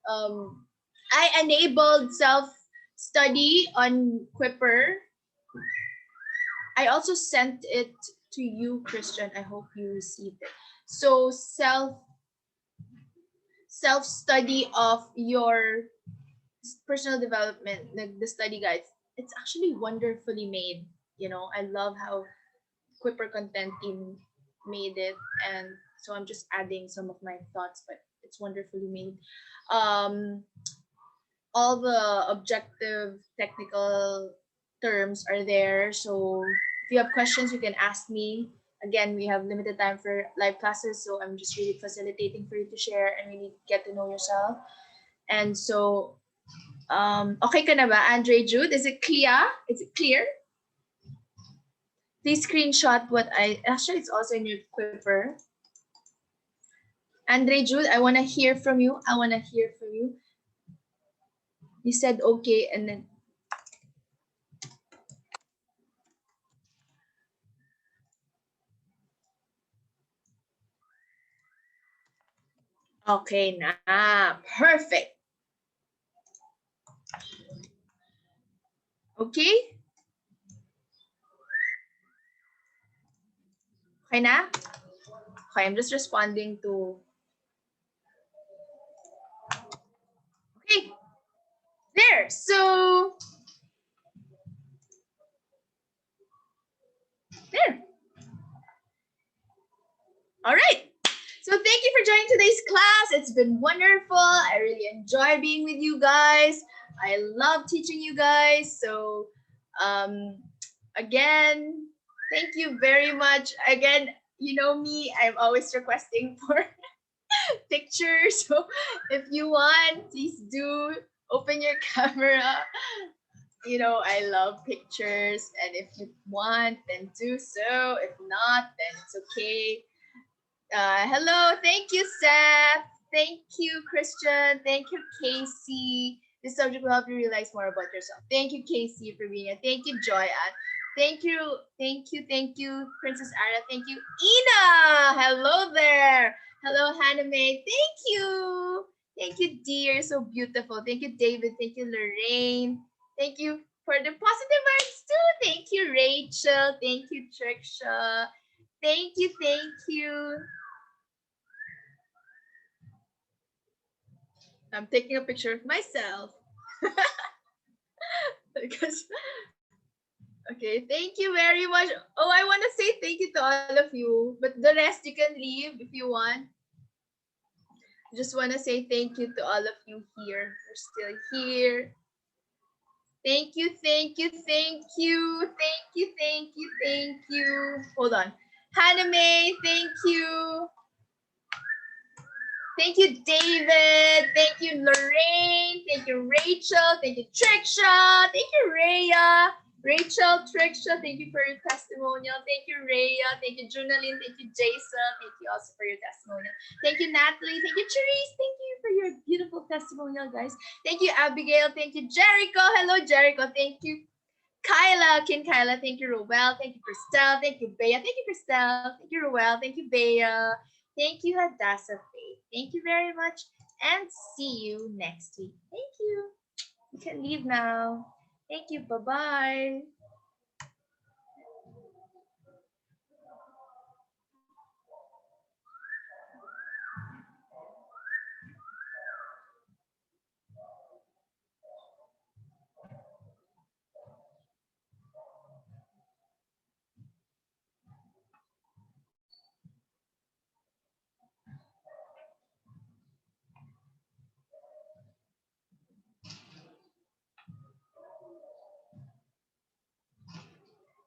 I enabled self-study on Quipper. I also sent it to you, Christian. I hope you received it. So self-study of your personal development, the study guides. It's actually wonderfully made. You know, I love how Quipper Content Team made it, and So I'm just adding some of my thoughts, but it's wonderfully made. Um, all the objective technical terms are there. So if you have questions, you can ask me. Again, we have limited time for live classes, so I'm just really facilitating for you to share and really get to know yourself. And so, okay ka na ba, Andre Jude? Is it clear? Is it clear? Please screenshot what actually it's also in your Quiver. Andre Jude, I want to hear from you. I want to hear from you. You said okay, and then okay na. Perfect. Okay? Okay na? Okay, I'm just responding to... Okay. There. So... There. All right. So thank you for joining today's class. It's been wonderful. I really enjoy being with you guys. I love teaching you guys. So again, thank you very much. Again, you know me, I'm always requesting for pictures. So if you want, please do open your camera. You know, I love pictures, and if you want, then do so. If not, then it's okay. Hello, thank you, Seth. Thank you, Christian. Thank you, Casey. This subject will help you realize more about yourself. Thank you, Casey, for being here. Thank you, Joyanne. Thank you, Princess Ara. Thank you, Ina. Hello there. Hello, Hannah May. Thank you, dear. You're so beautiful. Thank you, David. Thank you, Lorraine. Thank you for the positive vibes too. Thank you, Rachel. Thank you, Triksha. Thank you, thank you. I'm taking a picture of myself. Because okay, thank you very much. Oh, I want to say thank you to all of you, but the rest you can leave if you want. Just want to say thank you to all of you here. You're still here. Thank you, thank you, thank you, thank you, thank you, thank you. Hold on. Hannah May, thank you. Thank you, David. Thank you, Lorraine. Thank you, Rachel. Thank you, Triksha. Thank you, Rhea. Rachel, Triksha, thank you for your testimonial. Thank you, Rhea. Thank you, Junaline. Thank you, Jason. Thank you also for your testimonial. Thank you, Natalie. Thank you, Therese. Thank you for your beautiful testimonial, guys. Thank you, Abigail. Thank you, Jericho. Hello, Jericho. Thank you, Kyla. Kyla. Thank you, Roel. Thank you, Christelle. Thank you, Bea. Thank you, Christelle. Thank you, Roel. Thank you, Bea. Thank you, Hadassah Faith. Thank you very much, and see you next week. Thank you. You can leave now. Thank you. Bye-bye.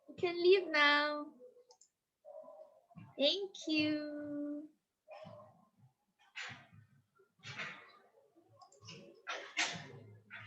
You can leave now. Thank you.